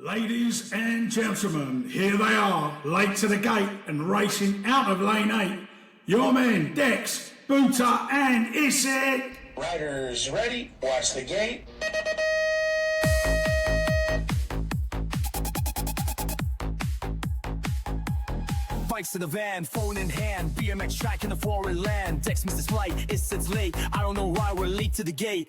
Ladies and gentlemen, here they are, late to the gate and racing out of lane 8. Your men, Dex, Boota and Isid. Riders ready, watch the gate. Bikes to the van, phone in hand, BMX track in the foreign land. Dex missed his flight, it's late, I don't know why we're late to the gate.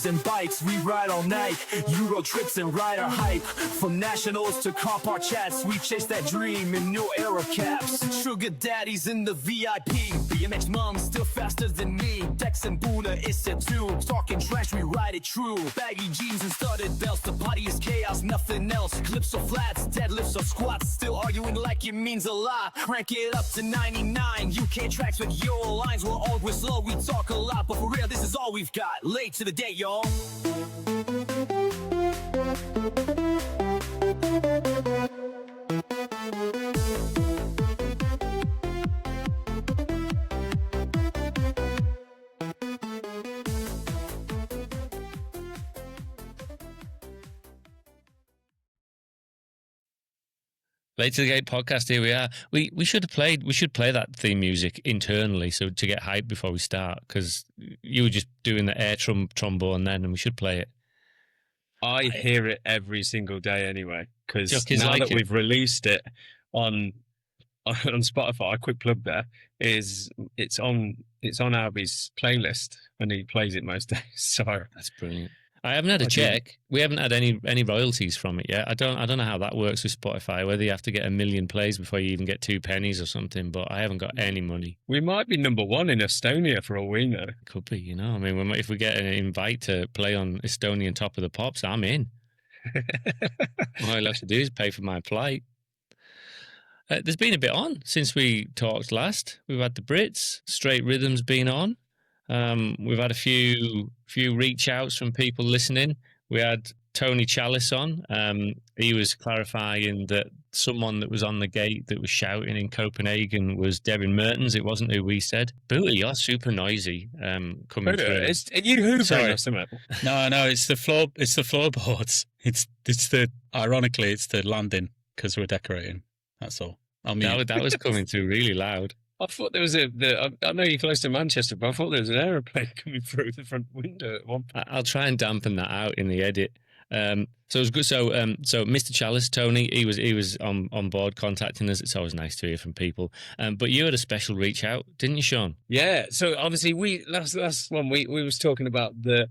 And bikes, we ride all night. Euro trips and rider hype. From nationals to car park chats, we chase that dream in new era caps. Sugar daddies in the VIP. BMX moms still faster than me. Dex and Buddha is it too. Talking trash, we ride it true. Baggy jeans and studded belts. The body is chaos, nothing else. Clips or flats, deadlifts or squats. Still arguing like it means a lot. Crank it up to 99. UK tracks with Euro lines. We're always slow, we talk a lot, but for real, this is all we've got. Late to the day, y'all. Late to the Gate podcast, here we are. We should play that theme music internally so to get hyped before we start, because you were just doing the air trombone then, and we should play it. I hear it every single day anyway, because now like that we've released it on Spotify, a quick plug there, is it's on Albie's playlist and he plays it most days. So that's brilliant. I haven't had a check. We haven't had any royalties from it yet. I don't know how that works with Spotify, whether you have to get 1 million plays before you even get 2 pennies or something, but I haven't got any money. We might be number 1 in Estonia for all we know. Could be, you know. I mean, if we get an invite to play on Estonian Top of the Pops, I'm in. All I'll have to do is pay for my flight. There's been a bit on since we talked last. We've had the Brits, Straight Rhythm's been on. We've had a few reach outs from people listening. We had Tony Chalice on. He was clarifying that someone that was on the gate that was shouting in Copenhagen was Devin Mertens. It wasn't who we said. Booty, you're super noisy coming through. Are you hoovering or something? No, it's the floor. It's the floorboards. It's the ironically, it's the landing because we're decorating. That's all. That was coming through really loud. I thought there was I know you're close to Manchester, but I thought there was an aeroplane coming through the front window at one point. I'll try and dampen that out in the edit. So it was good. So Mr. Chalice, Tony, he was on board contacting us. It's always nice to hear from people. But you had a special reach out, didn't you, Sean? Yeah. So obviously last one we was talking about the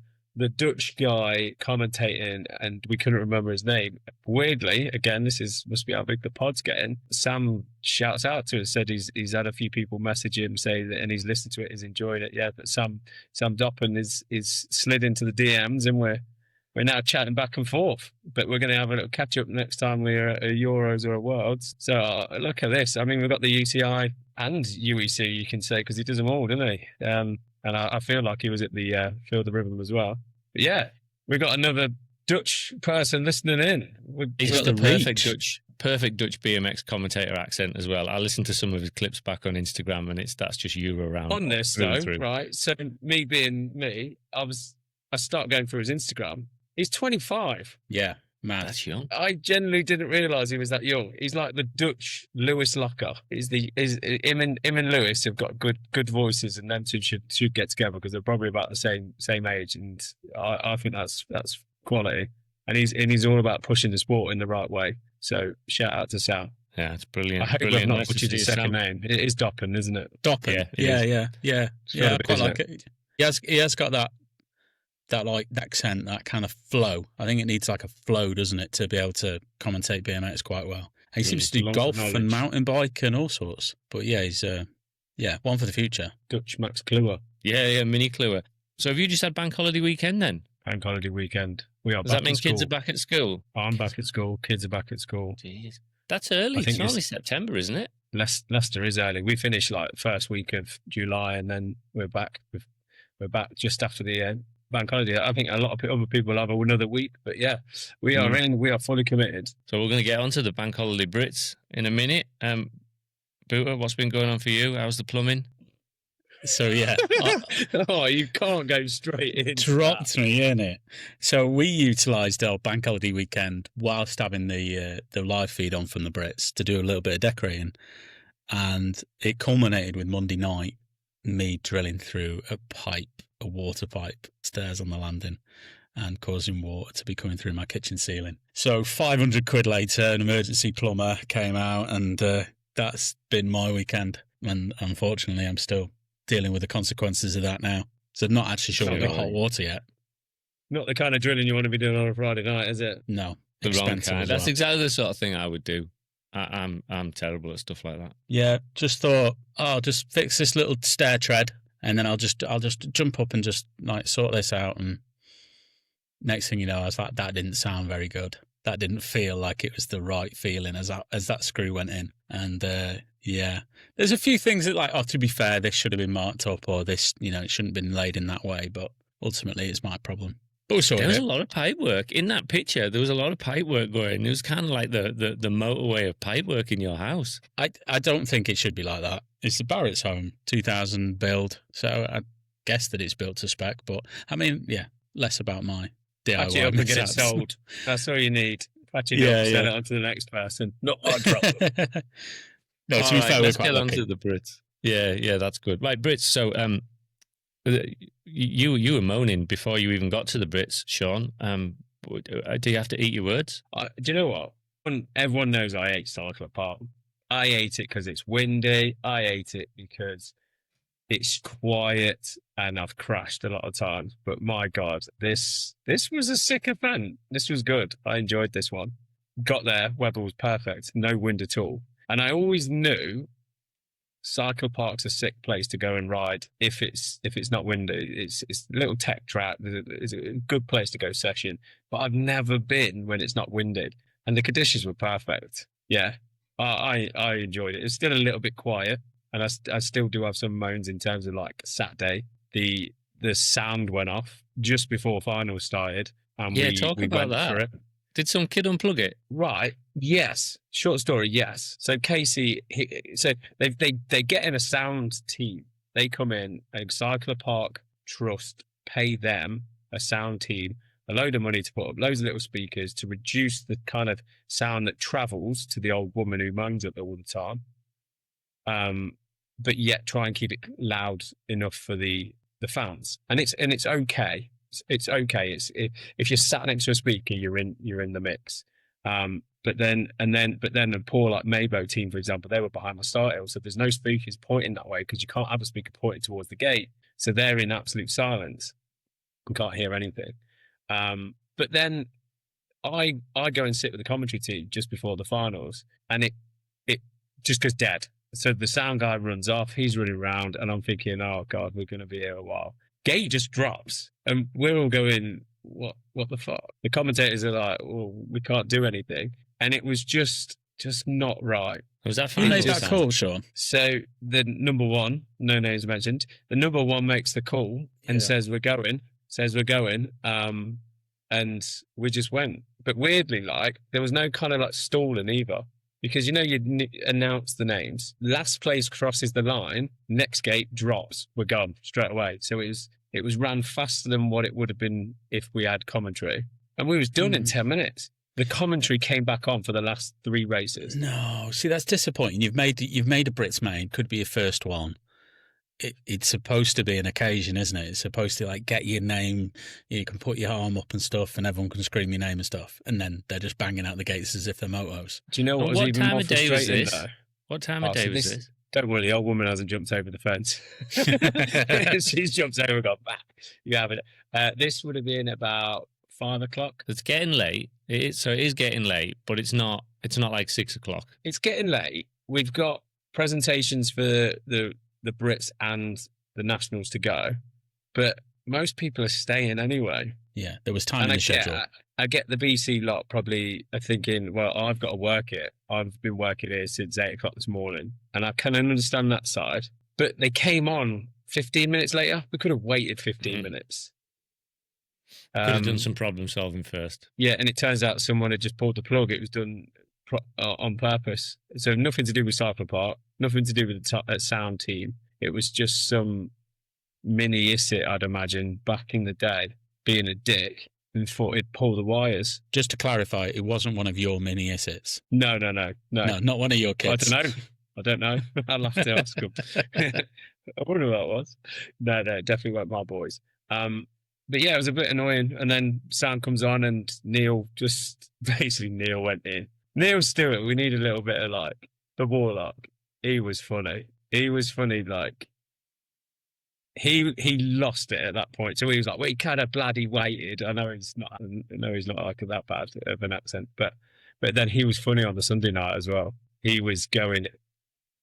Dutch guy commentating, and we couldn't remember his name. Weirdly, again, must be how big the pod's getting. Sam shouts out to us, said he's had a few people message him, say that, and he's listened to it, he's enjoyed it. Yeah, but Sam Doppen is slid into the DMs, and we're now chatting back and forth. But we're going to have a little catch up next time we're at a Euros or a Worlds. So look at this. I mean, we've got the UCI and UEC, you can say, because he does them all, doesn't he? And I feel like he was at the Field of Rhythm as well. But yeah, we got another Dutch person listening in. He's got the perfect Dutch BMX commentator accent as well. I listened to some of his clips back on Instagram, and that's just you around. On this though, right? So me being me, I start going through his Instagram. He's 25. Yeah. Man, that's young. I genuinely didn't realise he was that young. He's like the Dutch Lewis Locker. Him and Lewis have got good voices, and them two should get together because they're probably about the same age. And I think that's quality. And he's all about pushing the sport in the right way. So shout out to Sam. Yeah, it's brilliant. I hope brilliant. I've not butchered his second name. It is Doppen, isn't it? Doppen. Yeah. I quite like it. He has got that like accent, that kind of flow. I think it needs like a flow, doesn't it, to be able to commentate BMX quite well. He seems to do golf and mountain bike and all sorts. But yeah, he's one for the future. Dutch Max Kluwer. Yeah, Mini Kluwer. So have you just had bank holiday weekend then? Bank holiday weekend. We are. Does that mean kids are back at school? I'm back at school. Kids are back at school. Jeez, that's early. It's only September, isn't it? Leicester is early. We finished like first week of July, and then we're back. We're back just after the bank holiday. I think a lot of other people have another week, but yeah, we are in. We are fully committed. So we're going to get onto the bank holiday Brits in a minute. Booter, what's been going on for you? How's the plumbing? So yeah, Oh, you can't go straight in. dropped me, innit? So we utilised our bank holiday weekend whilst having the live feed on from the Brits to do a little bit of decorating, and it culminated with Monday night me drilling through a water pipe stairs on the landing and causing water to be coming through my kitchen ceiling. So 500 quid later, an emergency plumber came out, and that's been my weekend. And unfortunately, I'm still dealing with the consequences of that now. So I'm not actually sure we've got hot water yet. Not the kind of drilling you want to be doing on a Friday night, is it? No, The wrong expensive kind. as That's well. exactly the sort of thing I would do. I'm terrible at stuff like that. Yeah, just thought, I'll just fix this little stair tread, and then I'll just jump up and just like sort this out. And next thing you know, I was like, that didn't sound very good. That didn't feel like it was the right feeling as that screw went in. And yeah, there's a few things that, like, oh, to be fair, this should have been marked up, or this, it shouldn't have been laid in that way. But ultimately, it's my problem. But we There was a lot of pipe work in that picture. There was a lot of pipe work going. It was kind of like the motorway of pipe work in your house. I don't think it should be like that. It's the Barrett's home, 2000 build, so I guess that it's built to spec. But I mean, yeah, less about my DIY. Patch it up and get it mishaps. sold. That's all you need. Patch it Yeah, up, sell yeah. it on to the next person. Not our problem. No, to All be right, fair, we're let's quite get on lucky. to the Brits. Yeah, that's good. Right, Brits. So, you were moaning before you even got to the Brits, Sean. Do you have to eat your words? Do you know what? Everyone knows I hate Cycler Park. I hate it because it's windy. I hate it because it's quiet, and I've crashed a lot of times. But my God, this was a sick event. This was good. I enjoyed this one. Got there, weather was perfect, no wind at all. And I always knew Cycle Park's a sick place to go and ride if it's not windy. It's a little tech track. It's a good place to go session. But I've never been when it's not winded, and the conditions were perfect. Yeah, I enjoyed it. It's still a little bit quiet, and I still do have some moans in terms of, like, Saturday. The sound went off just before finals started, and Yeah, we talk went about that. for it. Did some kid unplug it? Right. Yes. Short story. Yes. So Casey, they get in a sound team. They come in, a Cycler Park Trust pay them, a sound team, a load of money to put up loads of little speakers to reduce the kind of sound that travels to the old woman who moans at it all the time. But yet try and keep it loud enough for the fans. And it's okay. It's okay. If you're sat next to a speaker, you're in the mix. But then the poor, like, Maybo team, for example, they were behind my start hill, so there's no speakers pointing that way because you can't have a speaker pointing towards the gate. So they're in absolute silence and can't hear anything. But then I go and sit with the commentary team just before the finals, and it just goes dead. So the sound guy runs off, he's running around, and I'm thinking, oh God, we're going to be here a while. Gate just drops, and we're all going, what the fuck? The commentators are like, well, we can't do anything. And it was just not right. Was that You fine? made that call, Sean? So the number one, no names mentioned, the number one makes the call and says we're going, and we just went. But weirdly, like, there was no kind of like stalling either. Because, you announce the names. Last place crosses the line, next gate drops. We're gone straight away. So it was ran faster than what it would have been if we had commentary. And we was done in 10 minutes. The commentary came back on for the last 3 races. No, see, that's disappointing. You've made a Brits main, could be your first one. It's supposed to be an occasion, isn't it? It's supposed to, like, get your name, you can put your arm up and stuff, and everyone can scream your name and stuff. And then they're just banging out the gates as if they're motos. Do you know what was What even time more of day was frustrating, this? though? What time of day was this? Don't worry, the old woman hasn't jumped over the fence. She's jumped over and gone back. You have it. This would have been about 5 o'clock. It's getting late. It is getting late, but it's not like 6 o'clock. It's getting late. We've got presentations for the Brits and the Nationals to go, but most people are staying anyway. Yeah, there was time And in the schedule. I get the BC lot probably are thinking, well, I've got to work it. I've been working here since 8 o'clock this morning, and I can understand that side. But they came on 15 minutes later. We could have waited 15 minutes. Could have done some problem solving first. Yeah, and it turns out someone had just pulled the plug. It was done on purpose. So nothing to do with Cycle Park, nothing to do with the sound team. It was just some mini Issit, I'd imagine, back in the day, being a dick and thought he'd pull the wires. Just to clarify, it wasn't one of your mini Issits. No, not one of your kids. I don't know. I'll have to ask them. I wonder what that was. No, definitely weren't my boys. But yeah, it was a bit annoying. And then sound comes on and Neil went in. Neil Stewart, we need a little bit of like the Warlock. He was funny. Like he lost it at that point. So he was like, well, he kind of bloody waited. I know he's not like that bad of an accent, but then he was funny on the Sunday night as well. He was going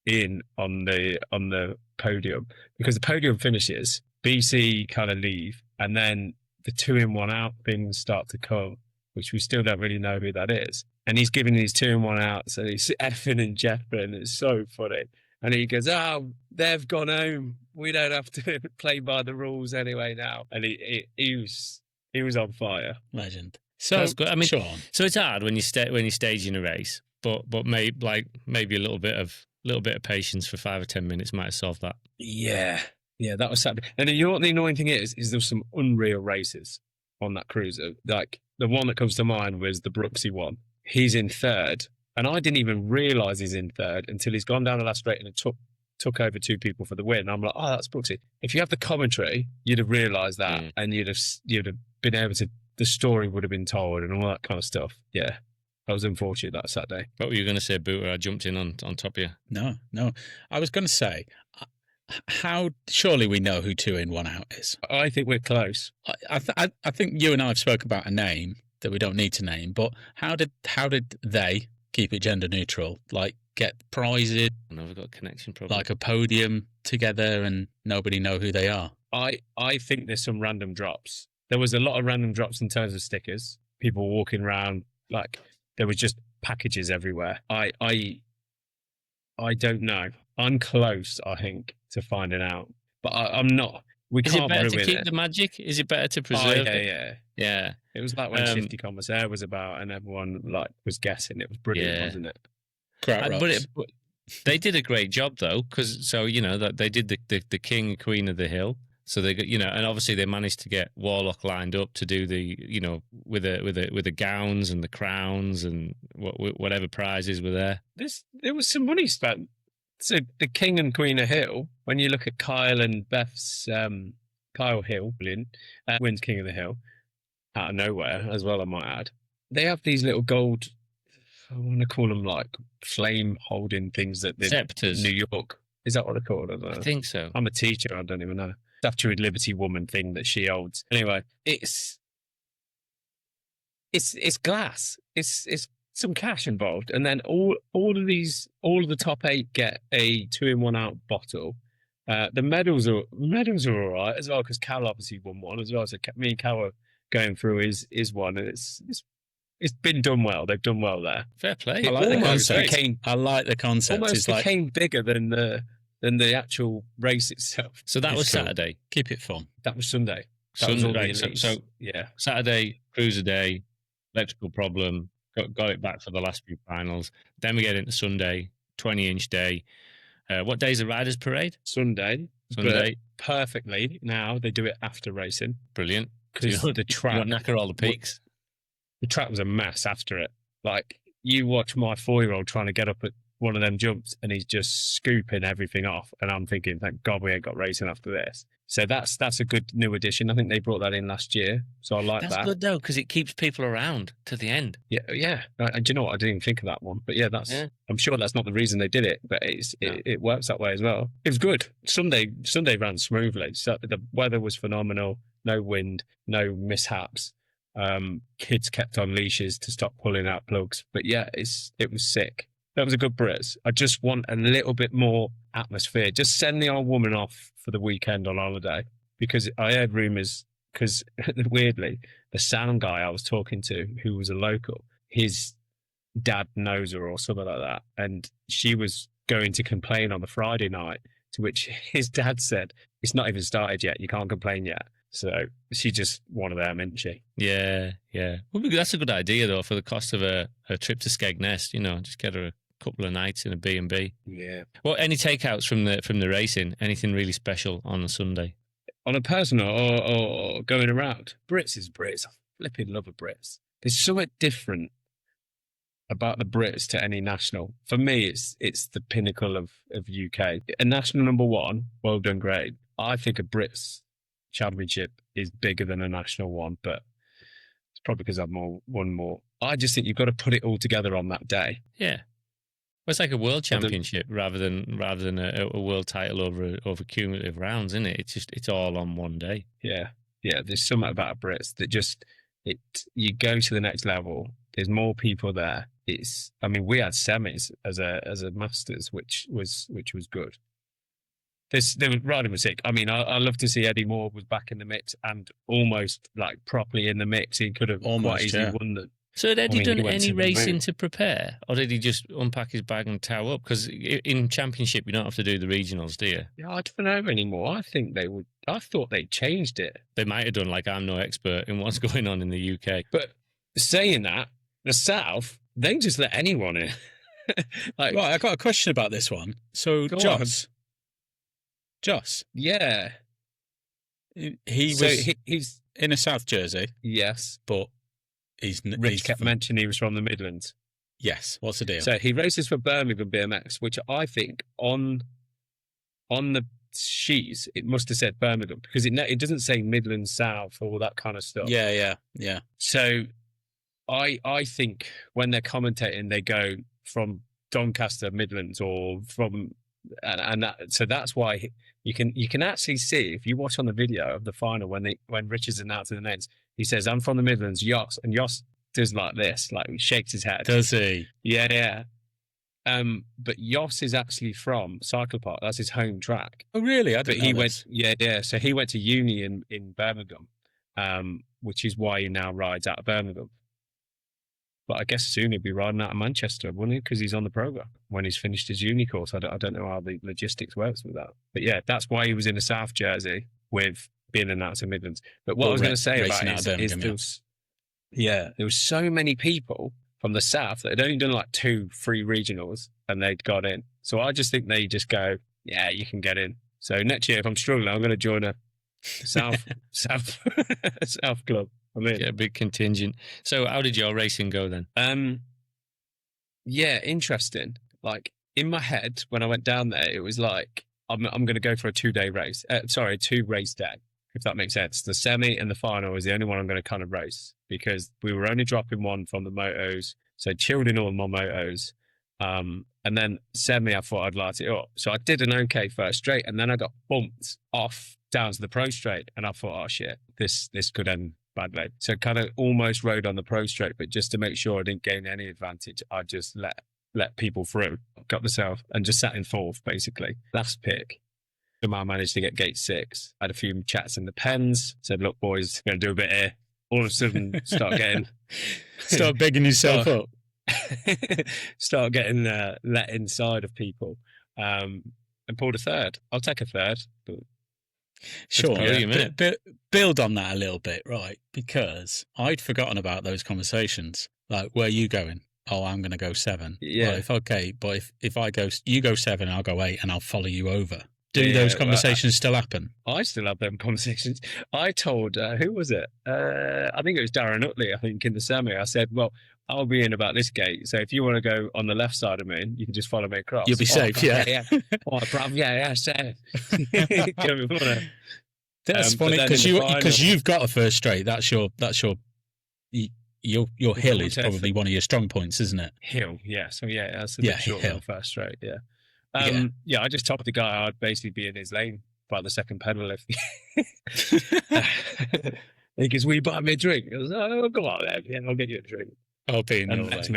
in on the podium because the podium finishes, BC kind of leave, and then the 2-in-1 out things start to come, which we still don't really know who that is. And he's giving these 2-in-1 outs, and he's effing and jeffing. It's so funny. And he goes, "Oh, they've gone home. We don't have to play by the rules anyway now." And he was on fire. Legend. So that's good. I mean, Sean. So it's hard when you're staging a race, but maybe a little bit of patience for 5 or 10 minutes might have solved that. Yeah, that was Saturday. And you know what the annoying thing is there was some unreal races on that cruiser. Like the one that comes to mind was the Brooksy one. He's in third, and I didn't even realise he's in third until he's gone down the last straight and took over 2 people for the win. I'm like, oh, that's Brooksy. If you have the commentary, you'd have realised that, and you'd have been able to. The story would have been told and all that kind of stuff. Yeah, I was unfortunate that Saturday. What were you going to say, Booter? I jumped in on top of you. No. I was going to say, how surely we know who 2-in-1 out is. I think we're close. I think you and I have spoke about a name that we don't need to name, but how did they keep it gender neutral? Like get prizes? I know we've got a connection problem. Like a podium together and nobody know who they are. I think there's some random drops. There was a lot of random drops in terms of stickers. People walking around, like there was just packages everywhere. I don't know. I'm close, I think, to finding out, but I'm not. We Is can't it better ruin to keep it. the magic? Is it better to preserve it? Yeah. It was like when Shifty Commissaire was about, and everyone like was guessing. It was brilliant, wasn't it? But they did a great job though, because that they did the king and queen of the hill. So they got, and obviously they managed to get Warlock lined up to do the, with the gowns and the crowns and whatever prizes were there. There was some money spent. So the king and queen of hill, when you look at Kyle and Beth's, Kyle Hill, wins King of the Hill out of nowhere as well, I might add. They have these little gold, I want to call them like flame holding things that Scepters. New York. Is that what they're called? I think so. I'm a teacher. I don't even know. Statue of Liberty woman thing that she holds. Anyway, it's glass. It's some cash involved, and then all of the top 8 get a 2-in-1 out bottle. The medals are all right as well because Cal obviously won one as well. So me and Cal are going through his one, and it's been done well. They've done well there. Fair play. I like the concept. I like the concept. Almost became bigger than the actual race itself. So that was cool. Saturday. Keep it fun. That was Sunday. Sunday. So yeah, Saturday, cruiser day, electrical problem, got it back for the last few finals. Then we get into Sunday, 20-inch day. What day's the Riders Parade? Sunday. Perfectly. Now they do it after racing. Brilliant. Because the track. You knacker all the peaks. The track was a mess after it. Like, you watch my 4-year-old trying to get up at one of them jumps and he's just scooping everything off. And I'm thinking, thank God we ain't got racing after this. So that's a good new addition. I think they brought that in last year. So I like that. That's good though, because it keeps people around to the end. Yeah. And do you know what? I didn't even think of that one. But yeah, I'm sure that's not the reason they did it, but it works that way as well. It was good. Sunday ran smoothly. So the weather was phenomenal. No wind, no mishaps. Kids kept on leashes to stop pulling out plugs. But yeah, it was sick. That was a good Brits. I just want a little bit more atmosphere. Just send the old woman off for the weekend on holiday, because I heard rumours, because weirdly, the sound guy I was talking to, who was a local, his dad knows her or something like that. And she was going to complain on the Friday night, to which his dad said, it's not even started yet. You can't complain yet. So she's just one of them, isn't she? Yeah. Well, that's a good idea though, for the cost of a trip to Skegness. Just get her a couple of nights in a B&B. Yeah. Well, any takeouts from the racing? Anything really special on a Sunday? On a personal or going around, Brits is Brits. I flipping love a Brits. There's something different about the Brits to any national. For me, it's the pinnacle of UK. A national number one, well done, great. I think a Brits championship is bigger than a national one, but it's probably because I've won more. I just think you've got to put it all together on that day. Yeah. Well, it's like a world championship rather than a world title over cumulative rounds, isn't it? It's all on one day. Yeah. There's something about a Brits that just you go to the next level. There's more people there. We had semis as a masters, which was good. The riding was sick. I love to see Eddie Moore was back in the mix and almost like properly in the mix. He could have quite easily won the. So had Eddie done any racing to prepare, or did he just unpack his bag and tow up? Because in championship, you don't have to do the regionals, do you? Yeah, I don't know anymore. I think they would. I thought they changed it. They might have done. Like, I'm no expert in what's going on in the UK. But saying that, the South, they just let anyone in. Right, I got a question about this one. So, Joss. Yeah. He's in a South jersey. Yes. But Rich kept mentioning he was from the Midlands. Yes. What's the deal? So he races for Birmingham BMX, which I think on the sheets it must have said Birmingham, because it doesn't say Midlands South or all that kind of stuff. Yeah. So I think when they're commentating, they go from Doncaster Midlands or from so that's why you can actually see, if you watch on the video of the final when Richard's announcing the names, he says, "I'm from the Midlands, Yoss," and Yoss does like this, like he shakes his head. Does he? Yeah. But Yoss is actually from Cycle Park. That's his home track. Oh, really? I didn't know this. Yeah. So he went to uni in Birmingham, which is why he now rides out of Birmingham. But I guess soon he'll be riding out of Manchester, wouldn't he? Because he's on the programme when he's finished his uni course. I don't know how the logistics works with that. But yeah, that's why he was in a South jersey with being announced in Midlands. But what I was going to say about it is there was so many people from the South that had only done like 2 free regionals and they'd got in. So I just think they just go, yeah, you can get in. So next year, if I'm struggling, I'm going to join a South club. Yeah, big contingent. So how did your racing go then? Yeah, interesting. Like in my head, when I went down there, it was like, I'm going to go for a 2-day race. 2-race day, if that makes sense. The semi and the final is the only one I'm going to kind of race, because we were only dropping one from the motos. So chilled in all my motos. And then semi, I thought I'd light it up. So I did an okay first straight, and then I got bumped off down to the pro straight. And I thought, oh shit, this could end badly. So kind of almost rode on the pro straight, but just to make sure I didn't gain any advantage, I just let people through, got myself and just sat in 4th basically. Last pick, somehow managed to get gate 6. Had a few chats in the pens, said, look boys, going to do a bit here. All of a sudden start bigging yourself up. Start getting let inside of people, and pulled a 3rd. I'll take a 3rd, but sure. Build on that a little bit, right? Because I'd forgotten about those conversations. Like, where are you going? Oh, I'm going to go 7. Yeah. Well, but if I go, you go 7, I'll go 8, and I'll follow you over. Do those conversations still happen? I still have them conversations. I told, who was it? I think it was Darren Utley, I think, in the semi. I said, well, I'll be in about this gate. So if you want to go on the left side of me, you can just follow me across. You'll be safe, yeah. Oh, bruv, yeah, safe. That's funny, because you've got a first straight. That's your hill is probably one of your strong points, isn't it? Hill, yeah. So yeah, that's a bit short on first straight, yeah. I just topped the guy. I'd basically be in his lane by the second pedal. He goes, will you buy me a drink? I was, oh, come on, man. Yeah, I'll get you a drink. I'll be in and next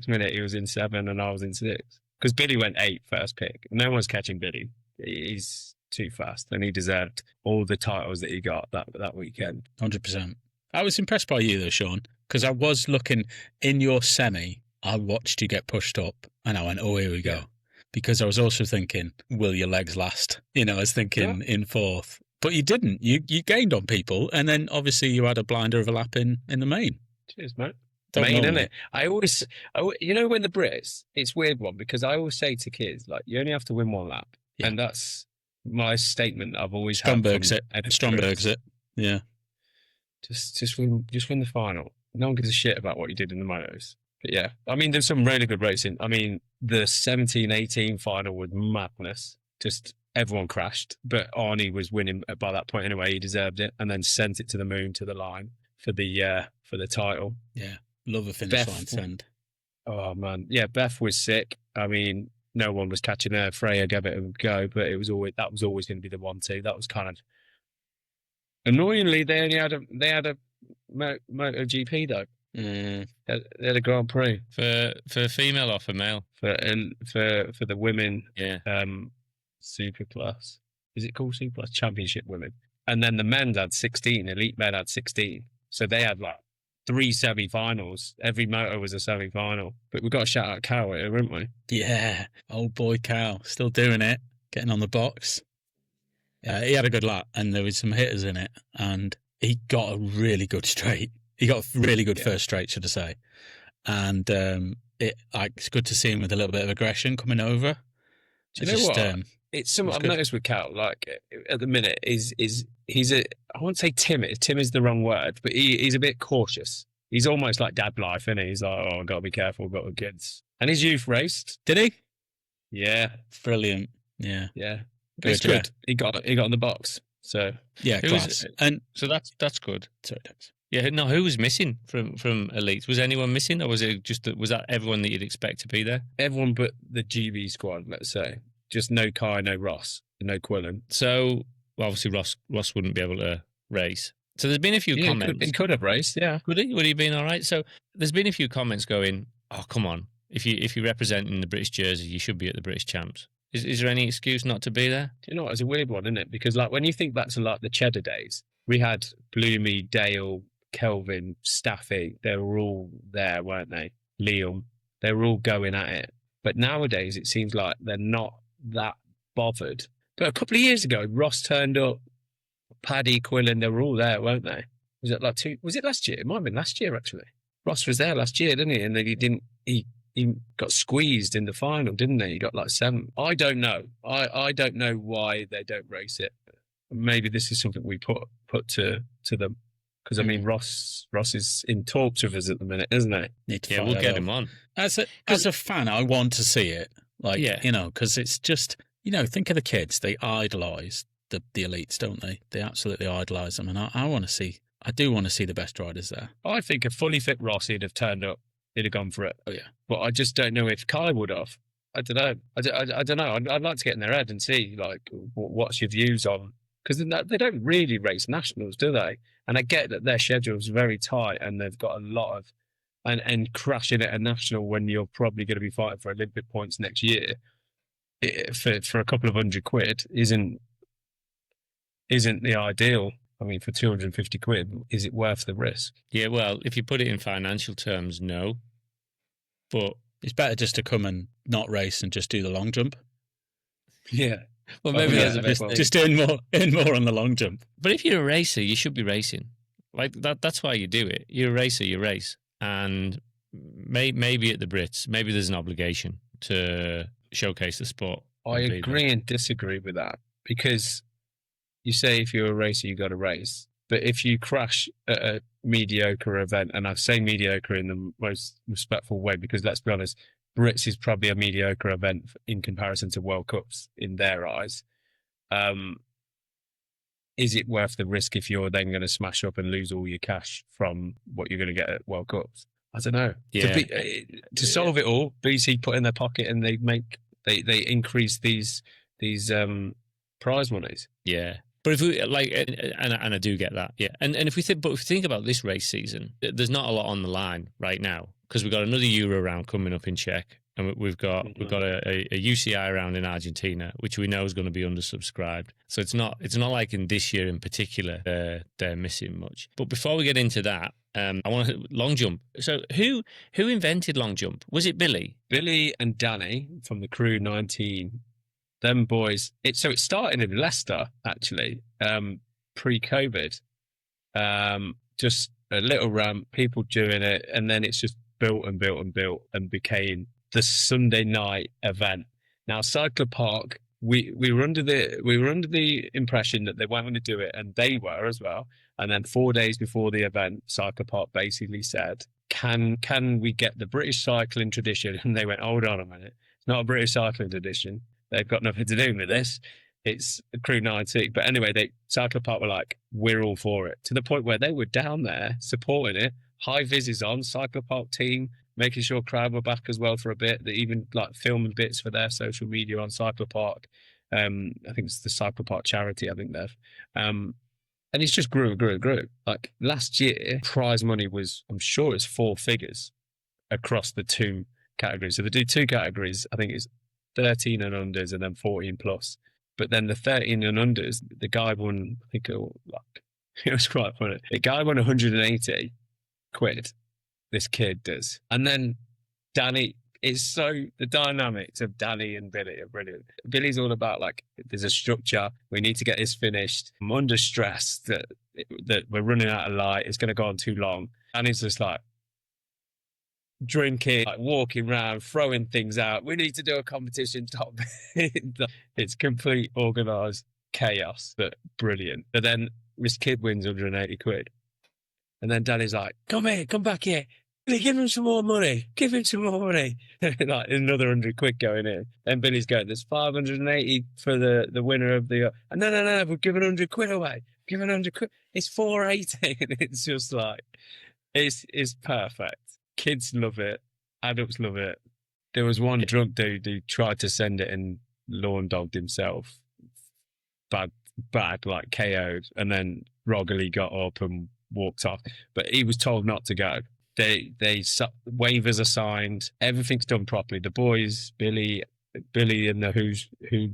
minute, he was in 7 and I was in 6. Because Billy went 8 first pick. No one's catching Billy. He's too fast, and he deserved all the titles that he got that weekend. 100%. I was impressed by you though, Sean, because I was looking in your semi. I watched you get pushed up, and I went, "Oh, here we go." Yeah. Because I was also thinking, "Will your legs last?" I was thinking in 4th, But you didn't. You gained on people, and then obviously you had a blinder of a lap in the main. Cheers, mate. Don't Main, normally. innit? You know, when the Brits, it's a weird one because I always say to kids, like, you only have to win one lap. Yeah. And that's my statement that I've always had. Stromberg's it. Stromberg's it. Yeah. Just win the final. No one gives a shit about what you did in the motos. But yeah, I mean, there's some really good racing. I mean, the 17-18 final was madness. Just everyone crashed, but Arnie was winning by that point anyway. He deserved it, and then sent it to the moon, to the line for the title. Yeah, love a finish line send. Oh man, yeah, Beth was sick. I mean, no one was catching her. Freya gave it a go, but that was always going to be the 1-2. That was kind of annoyingly they had a MotoGP though. They had a Grand Prix for female or for male for the women. Yeah. Super class. Is it called super class? Championship women. And then the men had 16. Elite men had 16. So they had like 3 semi-finals. Every moto was a semi-final. But we've got to shout out Cal here, haven't we? Yeah, old boy Cal, still doing it, getting on the box. Yeah, he had a good lap, and there was some hitters in it, and he got a really good straight. He got a really good first straight, should I say. And it's good to see him with a little bit of aggression coming over. Do you know what? It's something I've noticed with Cal, like at the minute, he's I won't say timid. Timid is the wrong word, but he's a bit cautious. He's almost like dad life, isn't he? He's like, oh, I've got to be careful, I've got the kids. And his youth raced. Did he? Yeah. Brilliant. Yeah. Yeah. It's good. He got in the box. So yeah, class. And so that's good. Sorry, thanks. Yeah, no, who was missing from Elite? Was anyone missing, or was that everyone that you'd expect to be there? Everyone but the GB squad, let's say. Just no Kai, no Ross, no Quillen. So well, obviously Ross wouldn't be able to race. So there's been a few comments. He could have raced, yeah. Would he been all right? So there's been a few comments going, oh come on, if you're representing the British jersey, you should be at the British Champs. Is there any excuse not to be there? Do you know what? It's a weird one, isn't it? Because like when you think back to like the Cheddar days, we had Bloomy, Dale, Kelvin, Staffy. They were all there, weren't they? Liam. They were all going at it. But nowadays, it seems like they're not that bothered. But a couple of years ago, Ross turned up, Paddy, Quillen, they were all there, weren't they? Was it last year? It might have been last year, actually. Ross was there last year, didn't he? And then he got squeezed in the final, didn't he? He got like 7. I don't know. I don't know why they don't race it. Maybe this is something we put to them. Because, I mean, Ross is in talks with us at the minute, isn't he? Yeah, we'll get him on. As a fan, I want to see it. Like, you know, because it's just, you know, think of the kids. They idolise the elites, don't they? They absolutely idolise them. And I do want to see the best riders there. I think a fully fit Ross, he'd have turned up. He'd have gone for it. Oh, yeah. But I just don't know if Kai would have. I don't know. I don't know. I'd like to get in their head and see, like, what's your views on... Because they don't really race nationals, do they? And I get that their schedule's very tight and they've got a lot of... And crashing at a national when you're probably going to be fighting for Olympic points next year for a couple of £100 isn't the ideal. I mean, for 250 quid, is it worth the risk? Yeah, well, if you put it in financial terms, no. But it's better just to come and not race and just do the long jump. Yeah. Well, maybe just earn more on the long jump. But if you're a racer, you should be racing. Like that's why you do it. You're a racer, you race. And maybe at the Brits, maybe there's an obligation to showcase the sport. I agree and disagree with that, because you say if you're a racer, you got to race. But if you crash at a mediocre event, and I say mediocre in the most respectful way, because let's be honest, Brits is probably a mediocre event in comparison to World Cups in their eyes. Is it worth the risk if you're then going to smash up and lose all your cash from what you're going to get at World Cups? I don't know. Yeah. To solve it all, BC put in their pocket and they increase these prize monies. Yeah. But if we and I do get that, yeah. And if we think about this race season, there's not a lot on the line right now, because we've got another Euro round coming up in Czech, and we've got a UCI round in Argentina, which we know is going to be undersubscribed. So it's not like in this year in particular they're missing much. But before we get into that, I want to long jump. So who invented long jump? Was it Billy? Billy and Danny from the Crew 19 them boys. It started in Leicester actually, pre-COVID. Just a little ramp, people doing it, and then it's just built and built and built and became the Sunday night event. Now, Cycler Park, we were under the impression that they weren't going to do it, and they were as well. And then 4 days before the event, Cycler Park basically said, "Can we get the British cycling tradition?" And they went, "Hold on a minute, it's not a British cycling tradition. They've got nothing to do with this. It's a Crew 19." But anyway, Cycler Park were like, "We're all for it," to the point where they were down there supporting it. High vises on, Cycler Park team, making sure crowd were back as well for a bit. They even like filming bits for their social media on Cycler Park. I think it's the Cycler Park charity, I think they've. And it's just grew and grew and grew. Like last year, prize money was, I'm sure it's 4 figures across the 2 categories. So they do 2 categories. I think it's 13 and unders and then 14 plus. But then the 13 and unders, the guy won, I think it was quite funny. The guy won 180 quid. This kid does. And then Danny, the dynamics of Danny and Billy are brilliant. Billy's all about like, there's a structure. We need to get this finished. I'm under stress that we're running out of light. It's going to go on too long. And he's just like drinking, like walking around, throwing things out. We need to do a competition top. It's complete organised chaos, but brilliant. But then this kid wins 180 quid. And then Danny's like, "Come here, come back here. Give him some more money. Give him some more money." Like another 100 quid going in. Then Billy's going, "There's 580 for the winner of the." No, we're giving 100 quid away. Giving 100 quid. It's 480. And it's just like, it's perfect. Kids love it. Adults love it. There was one drunk dude who tried to send it and lawn dogged himself. Bad, like KO'd. And then Roggerly got up and walked off. But he was told not to go. Waivers are signed. Everything's done properly. The boys, Billy and the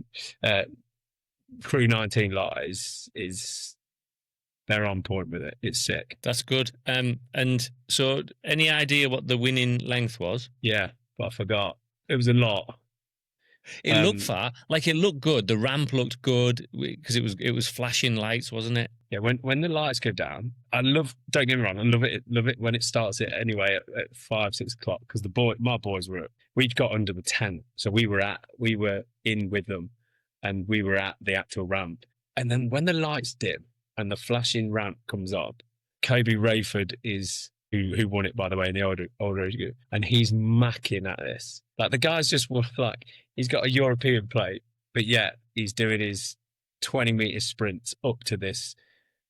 Crew 19 lot is they're on point with it. It's sick. That's good. And so any idea what the winning length was? Yeah, but I forgot. It was a lot. It looked far. Like it looked good. The ramp looked good because it was flashing lights, wasn't it? Yeah, when the lights go down, don't get me wrong, I love it when it starts it anyway at 5, 6 o'clock, because my boys we'd got under the tent. So we were in with them and we were at the actual ramp. And then when the lights dim and the flashing ramp comes up, Kobe Rayford is who won it, by the way, in the older age group, and he's macking at this. Like the guy's just like, he's got a European plate, but yet he's doing his 20-meter sprints up to this,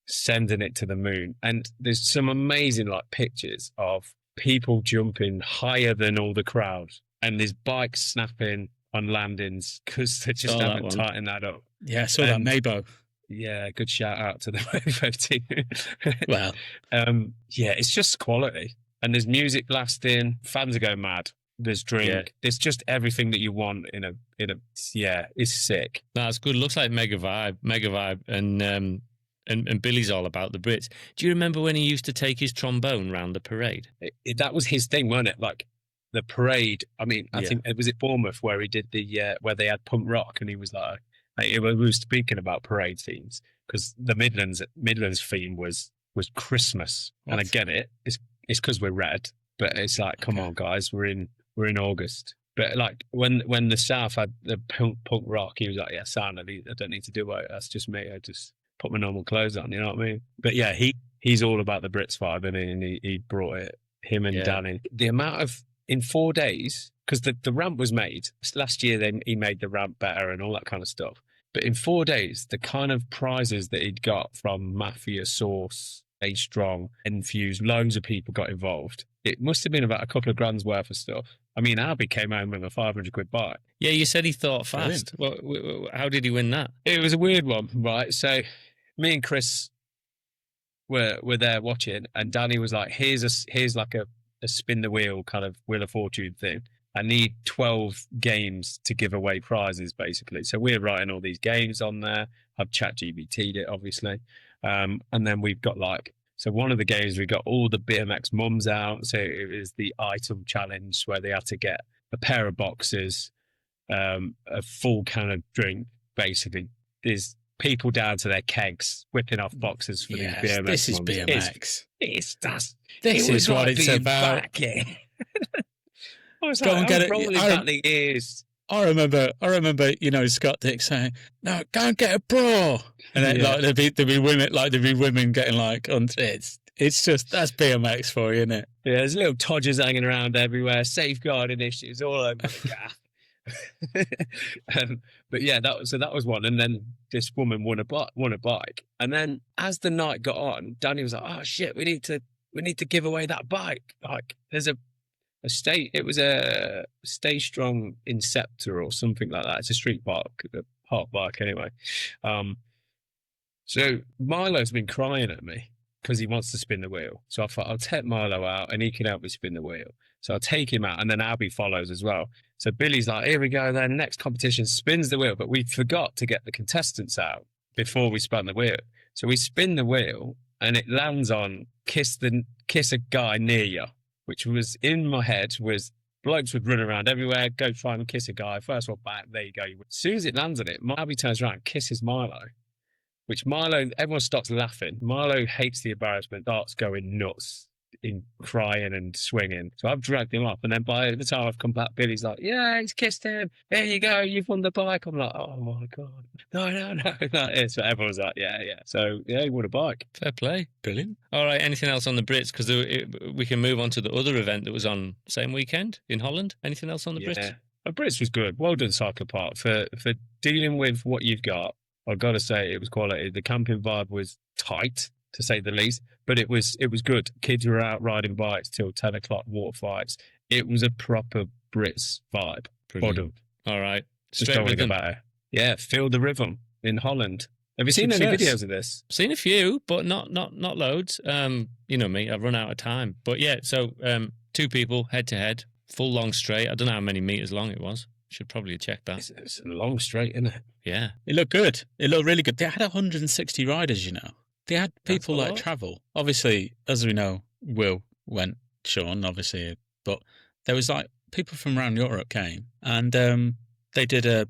sending it to the moon. And there's some amazing like pictures of people jumping higher than all the crowd, and there's bikes snapping on landings because they just haven't tightened that up. Yeah, I saw that Mabo. Yeah, good shout out to the Mabo team. Well, yeah, it's just quality, and there's music blasting. Fans are going mad. There's drink. Yeah. There's just everything that you want in a. Yeah, it's sick. That's good. Looks like mega vibe, and Billy's all about the Brits. Do you remember when he used to take his trombone round the parade? That was his thing, wasn't it? Like the parade. I mean, I think it was at Bournemouth where he did where they had punk rock, and he was like we were speaking about parade themes, because the Midlands theme was Christmas, and I get it. It's because we're red, but it's like, come on, guys, we're in August. But like when the South had the punk rock, he was like, "Yeah, sound. I don't need to do it. That's just me. I just put my normal clothes on." You know what I mean? But yeah, he's all about the Brits vibe, and he brought it. Him and Danny. The amount of in 4 days, because the ramp was made last year. Then he made the ramp better and all that kind of stuff. But in 4 days, the kind of prizes that he'd got from Mafia, Source, A Strong, Infuse, loads of people got involved. It must have been about a couple of grand's worth of stuff. I mean, Albie came home with a 500 quid bike. Yeah, you said he thought fast. Well, how did he win that? It was a weird one, right? So me and Chris were there watching, and Danny was like, here's like a spin the wheel kind of Wheel of Fortune thing. I need 12 games to give away prizes, basically. So we're writing all these games on there. I've ChatGPT'd it, obviously. And then we've got so one of the games, we got all the BMX mums out. So it was the item challenge where they had to get a pair of boxers, a full can of drink. Basically, there's people down to their kegs whipping off boxes for these BMX. This is ones. BMX. This is what it's about. Back, yeah. I was Go like, and get I'm it. rolling back the ears. I remember, Scott Dick saying, "No, go and get a bra," and then there'd be women getting like on it. It's just, that's BMX for you, isn't it? Yeah, there's little todgers hanging around everywhere, safeguarding issues all over the gaff. But yeah, that was one. And then this woman won a bike. And then as the night got on, Danny was like, "Oh shit, we need to give away that bike. Like, there's it was a Stay Strong Inceptor or something like that. It's a street park bike anyway." So Milo's been crying at me because he wants to spin the wheel. So I thought, I'll take Milo out and he can help me spin the wheel. So I'll take him out, and then Abby follows as well. So Billy's like, "Here we go then, next competition," spins the wheel. But we forgot to get the contestants out before we spun the wheel. So we spin the wheel and it lands on kiss a guy near you, which was in my head was blokes would run around everywhere, go try and kiss a guy. First one back, there you go. As soon as it lands on it, Abby turns around and kisses Milo, which everyone stops laughing. Milo hates the embarrassment, starts going nuts, in crying and swinging. So I've dragged him up, and then by the time I've come back, Billy's like, "Yeah, he's kissed him. There you go, you've won the bike." I'm like, "Oh my God. No. So everyone's like, yeah. So yeah, he won a bike. Fair play. Brilliant. All right, anything else on the Brits? Because we can move on to the other event that was on same weekend in Holland. Anything else on the Brits? The Brits was good. Well done, Cycle Park, for dealing with what you've got. I've got to say it was quality. The camping vibe was tight, to say the least, but it was good. Kids were out riding bikes till 10 o'clock, water fights. It was a proper Brits vibe. Well done. All right. Just don't want to go back. Yeah, Feel the Rhythm in Holland. Have you seen any videos of this? Seen a few, but not loads. You know me, I've run out of time. But yeah, so 2 people head to head, full long straight. I don't know how many meters long it was. Should probably have checked that. It's a long straight, isn't it? Yeah. It looked good. It looked really good. They had 160 riders, you know. They had people like travel. Obviously, as we know, Will went, Sean, obviously, but there was like people from around Europe came, and they did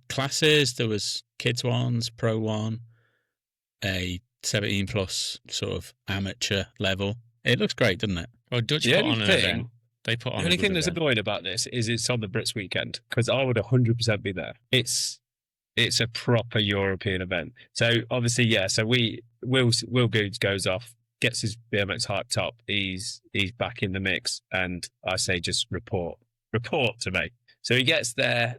classes. There was kids ones, pro one, a 17 plus sort of amateur level. It looks great, doesn't it? Oh, Dutch put on an event. They put on. The only thing that's annoying about this is it's on the Brits weekend, because I would 100% be there. It's a proper European event. So obviously, yeah. So Will Goods goes off, gets his BMX hyped up. He's back in the mix, and I say just report to me. So he gets there.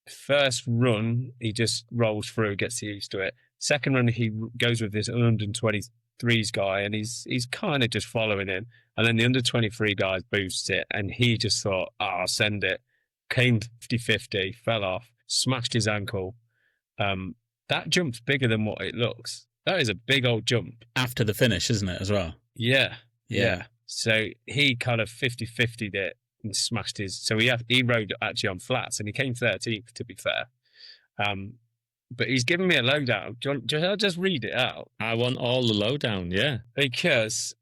First run, he just rolls through, gets used to it. Second run, he goes with this under-23s guy, and he's kind of just following in. And then the under-23 guy boosts it, and he just thought, I'll send it. Came 50-50, fell off, smashed his ankle. That jump's bigger than what it looks. That is a big old jump. After the finish, isn't it, as well? Yeah. So he kind of 50-50'd it and smashed his... So he rode actually on flats, and he came 13th, to be fair. But he's giving me a lowdown. I'll just read it out. I want all the lowdown, yeah. Because,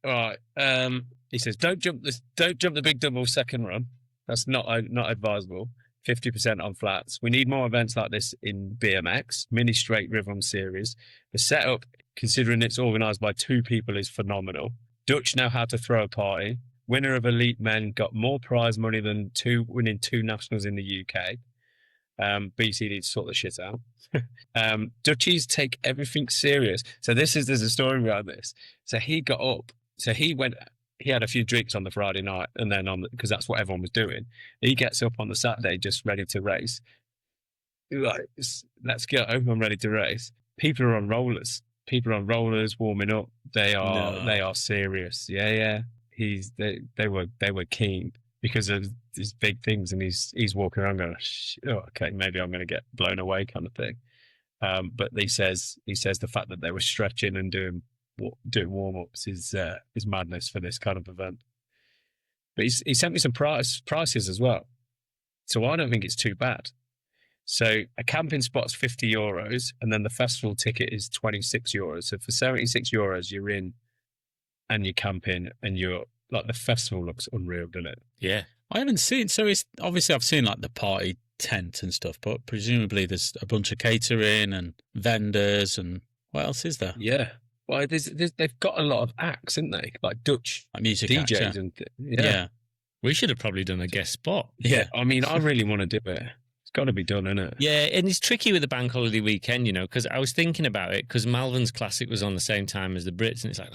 he says, don't jump the big double second run. That's not advisable. 50% on flats. We need more events like this in BMX, mini straight rhythm series. The setup, considering it's organised by 2 people, is phenomenal. Dutch know how to throw a party. Winner of Elite Men got more prize money than winning 2 nationals in the UK. BC needs to sort the shit out. Dutchies take everything serious. So there's a story around this. So he got up. So he had a few drinks on the Friday night, and then because that's what everyone was doing. He gets up on the Saturday just ready to race. Like, let's go. I'm ready to race. People are on rollers. Warming up. They are serious. Yeah. They were keen because of these big things, and he's walking around going, okay, maybe I'm going to get blown away, kind of thing. But he says the fact that they were stretching and doing warm-ups is madness for this kind of event. But he sent me some prices as well, so I don't think it's too bad. So a camping spot's €50, and then the festival ticket is €26. So for €76 you're in, and you're camping, and you're like, the festival looks unreal, doesn't it? Yeah. I haven't seen, so it's obviously, I've seen like the party tent and stuff, but presumably there's a bunch of catering and vendors and what else is there? Yeah. Well, they've got a lot of acts, haven't they? Like Dutch Like music DJs acts, yeah. and Yeah. We should have probably done a guest spot. Yeah. I mean, I really want to do it. It's got to be done, isn't it? Yeah, and it's tricky with the bank holiday weekend, because I was thinking about it, because Malvern's Classic was on the same time as the Brits, and it's like,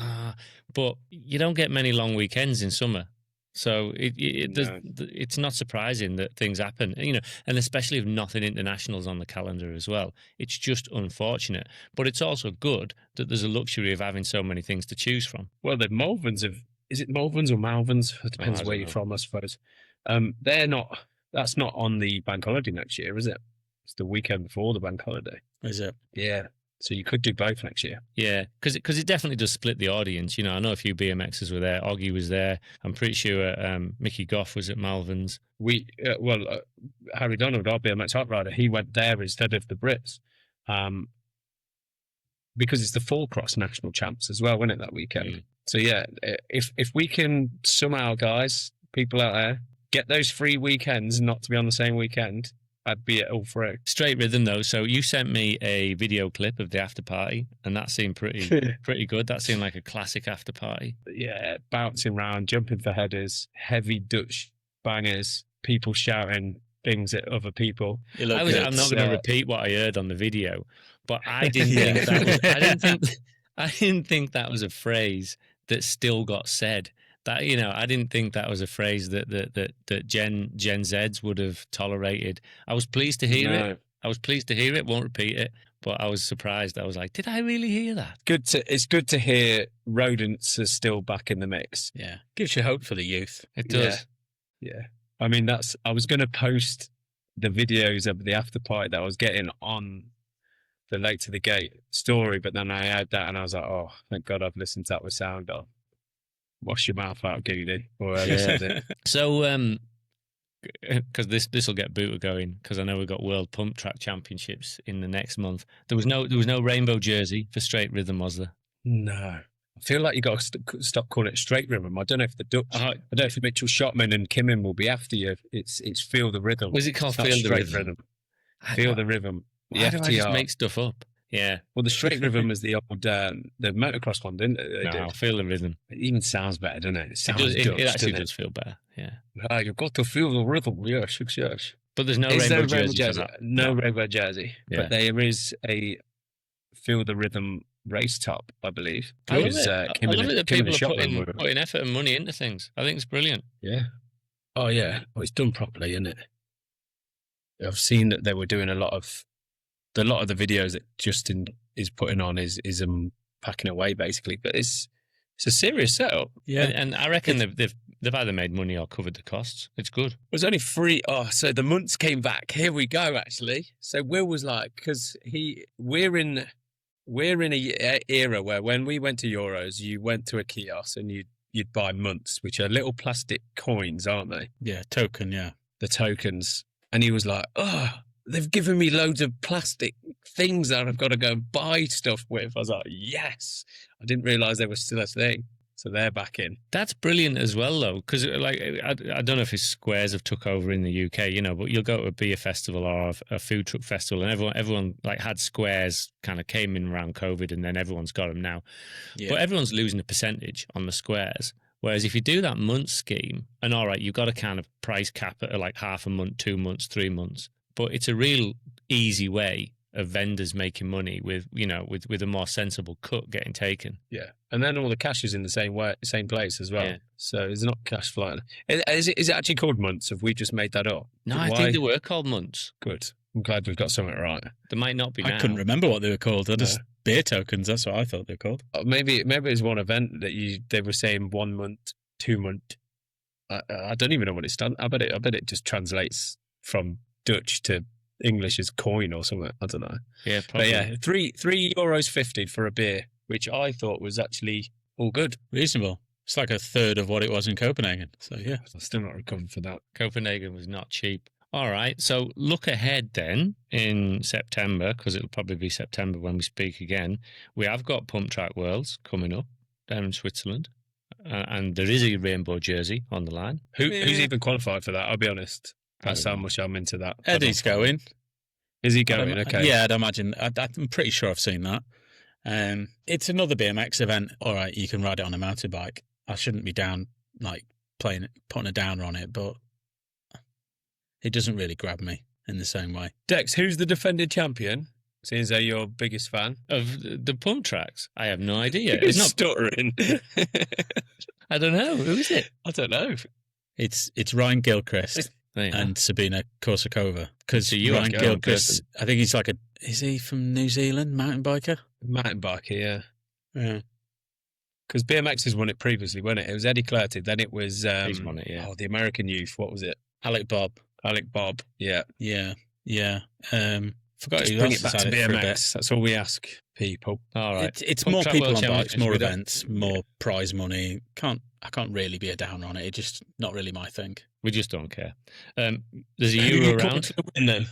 but you don't get many long weekends in summer. So it's not surprising that things happen, and especially if nothing international's on the calendar as well. It's just unfortunate, but it's also good that there's a luxury of having so many things to choose from. Well, the Malverns is it Malverns or Malverns? It depends where you're from, I suppose. That's not on the bank holiday next year, is it? It's the weekend before the bank holiday. Is it? Yeah. So you could do both next year. Yeah, because it definitely does split the audience. I know a few BMXers were there. Oggy was there. I'm pretty sure Mickey Goff was at Malvern's. Harry Donald, our BMX hot rider, he went there instead of the Brits, because it's the Fall Cross National Champs as well, wasn't it, that weekend? Mm. So yeah, if we can somehow, guys, people out there, get those free weekends not to be on the same weekend, I'd be it all through. Straight rhythm though. So you sent me a video clip of the after party, and that seemed pretty good. That seemed like a classic after party. Yeah, bouncing around, jumping for headers, heavy Dutch bangers, people shouting things at other people. I'm not going to repeat what I heard on the video, but I didn't think that was, I didn't think that was a phrase that still got said. That I didn't think that was a phrase that Gen Zs would have tolerated. I was pleased to hear it. I was pleased to hear it. Won't repeat it, but I was surprised. I was like, did I really hear that? It's good to hear rodents are still back in the mix. Yeah, gives you hope for the youth. It does. Yeah. I mean, I was going to post the videos of the after party that I was getting on the Late to the Gate story, but then I had that and I was like, oh, thank God I've listened to that with sound on. Wash your mouth out, Goody. Or said it. So, because this will get Booter going, because I know we've got World Pump Track Championships in the next month. There was no rainbow jersey for straight rhythm, was there? No. I feel like you got to stop calling it straight rhythm. I don't know if the Dutch, I don't know if Mitchell Shotman and Kimmin will be after you. It's feel the rhythm. Was it called Feel the Rhythm? Feel the rhythm. Why do I just make stuff up? Yeah. Well, the straight rhythm was the old the motocross one, didn't it? No, Feel the Rhythm. It even sounds better, doesn't it? It sounds it actually does feel better. Yeah. You've got to feel the rhythm. Yes. But there's no rainbow jersey. No rainbow jersey. Yeah. But there is a Feel the Rhythm race top, I believe. I love it. I love it that people are putting effort and money into things. I think it's brilliant. Yeah. Oh, yeah. Well, it's done properly, isn't it? I've seen that they were doing a lot of the videos that Justin is putting on is packing away basically, but it's a serious setup. Yeah, and I reckon they've either made money or covered the costs. It's good. It was only free. Oh, so the Munts came back. Here we go. Actually, so Will was like, because we're in a era where when we went to Euros, you went to a kiosk and you'd buy Munts, which are little plastic coins, aren't they? Yeah, token. Yeah, the tokens. And he was like, oh, they've given me loads of plastic things that I've got to go and buy stuff with. I was like, yes. I didn't realise they were still a thing. So they're back in. That's brilliant as well, though, because I don't know if his squares have took over in the UK, but you'll go to a beer festival or a food truck festival, and everyone like had squares, kind of came in around COVID, and then everyone's got them now. Yeah. But everyone's losing a percentage on the squares. Whereas if you do that month scheme, and all right, you've got a kind of price cap at like half a month, 2 months, 3 months, but it's a real easy way of vendors making money with a more sensible cut getting taken. Yeah, and then all the cash is in the same place as well. Yeah. So it's not cash flying. Is it actually called months? Have we just made that up? No, I think they were called months. Good. I'm glad we've got something right. They might not be now. I couldn't remember what they were called. They're just beer tokens. That's what I thought they were called. Maybe it's one event that they were saying 1 month, 2 month. I don't even know what it's done. I bet it just translates from Dutch to English as coin or something. I don't know. Yeah, probably. But yeah, €3.50 for a beer, which I thought was actually all good. Reasonable. It's like a third of what it was in Copenhagen. So yeah. I'm still not recovered for that. Copenhagen was not cheap. All right, so look ahead then in September, because it'll probably be September when we speak again. We have got Pump Track Worlds coming up down in Switzerland, and there is a rainbow jersey on the line. Who's even qualified for that? I'll be honest. That's how much I'm into that. Eddie's going. Is he going? Okay. Yeah, I'd imagine. I'm pretty sure I've seen that. It's another BMX event. All right, you can ride it on a mountain bike. I shouldn't be down, like, putting a downer on it, but it doesn't really grab me in the same way. Dex, who's the defending champion? Seeing as though you're biggest fan of the pump tracks. I have no idea. It's not stuttering. I don't know. Who is it? I don't know. It's Ryan Gilchrist and Sabina Korsakova. Because Ryan Gilchrist, I think he's is he from New Zealand, mountain biker? Mountain biker, yeah. Because BMX has won it previously, wasn't it? It was Eddie Clarty, then it was he's won it, yeah. The American youth. What was it? Alec Bob. Yeah. Forgot Just who bring else it back to BMX. That's all we ask people. All right. It's more people on bikes, more events, more prize money. I can't really be a downer on it. It's just not really my thing. We just don't care. There's a Euro around. For the win, then?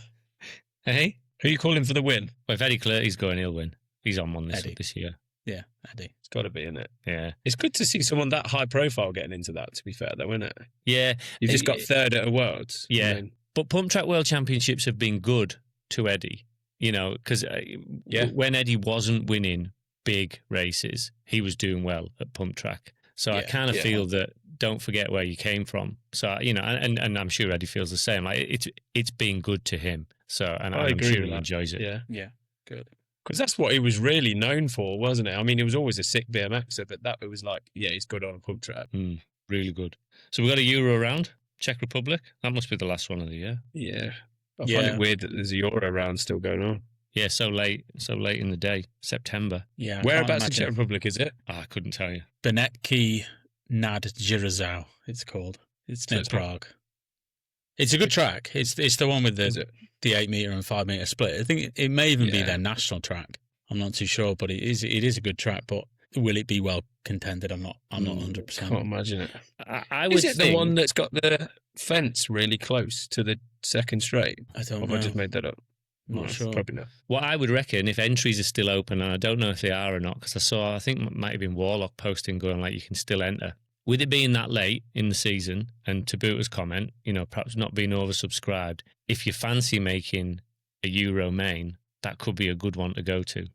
Hey? Who are you calling for the win? Well, if Eddie Clarty's going, he'll win. He's on one this year. Yeah, Eddie. It's got to be, in it? Yeah. It's good to see someone that high profile getting into that, to be fair, though, isn't it? Yeah. You've just got third at a Worlds. Yeah. But Pump Track World Championships have been good to Eddie, because when Eddie wasn't winning big races, he was doing well at Pump Track. So I kind of feel that don't forget where you came from. So, and I'm sure Eddie feels the same. Like it's been good to him. So, and I'm sure he enjoys it. Yeah. Good. Because that's what he was really known for, wasn't it? I mean, he was always a sick BMXer, but that it was like, he's good on a pump track. Really good. So we've got a Euro round, Czech Republic. That must be the last one of the year. Yeah. I find it weird that there's a Euro round still going on. Yeah, so late in the day, September. Yeah. Whereabouts in Czech Republic is it? I couldn't tell you. Benetky nad Jirazao, it's called. It's near Prague. It's a good track. It's the one with the 8 metre and 5 metre split. I think it may even be their national track. I'm not too sure, but it is a good track. But will it be well contended? I'm not 100%. Can't imagine it. I would think the one that's got the fence really close to the second straight? I don't know. Have I just made that up? Not sure. Probably not. What I would reckon, if entries are still open, and I don't know if they are or not, because I think it might have been Warlock posting going like you can still enter. With it being that late in the season, and to Booter's comment, perhaps not being oversubscribed, if you fancy making a Euro main, that could be a good one to go to.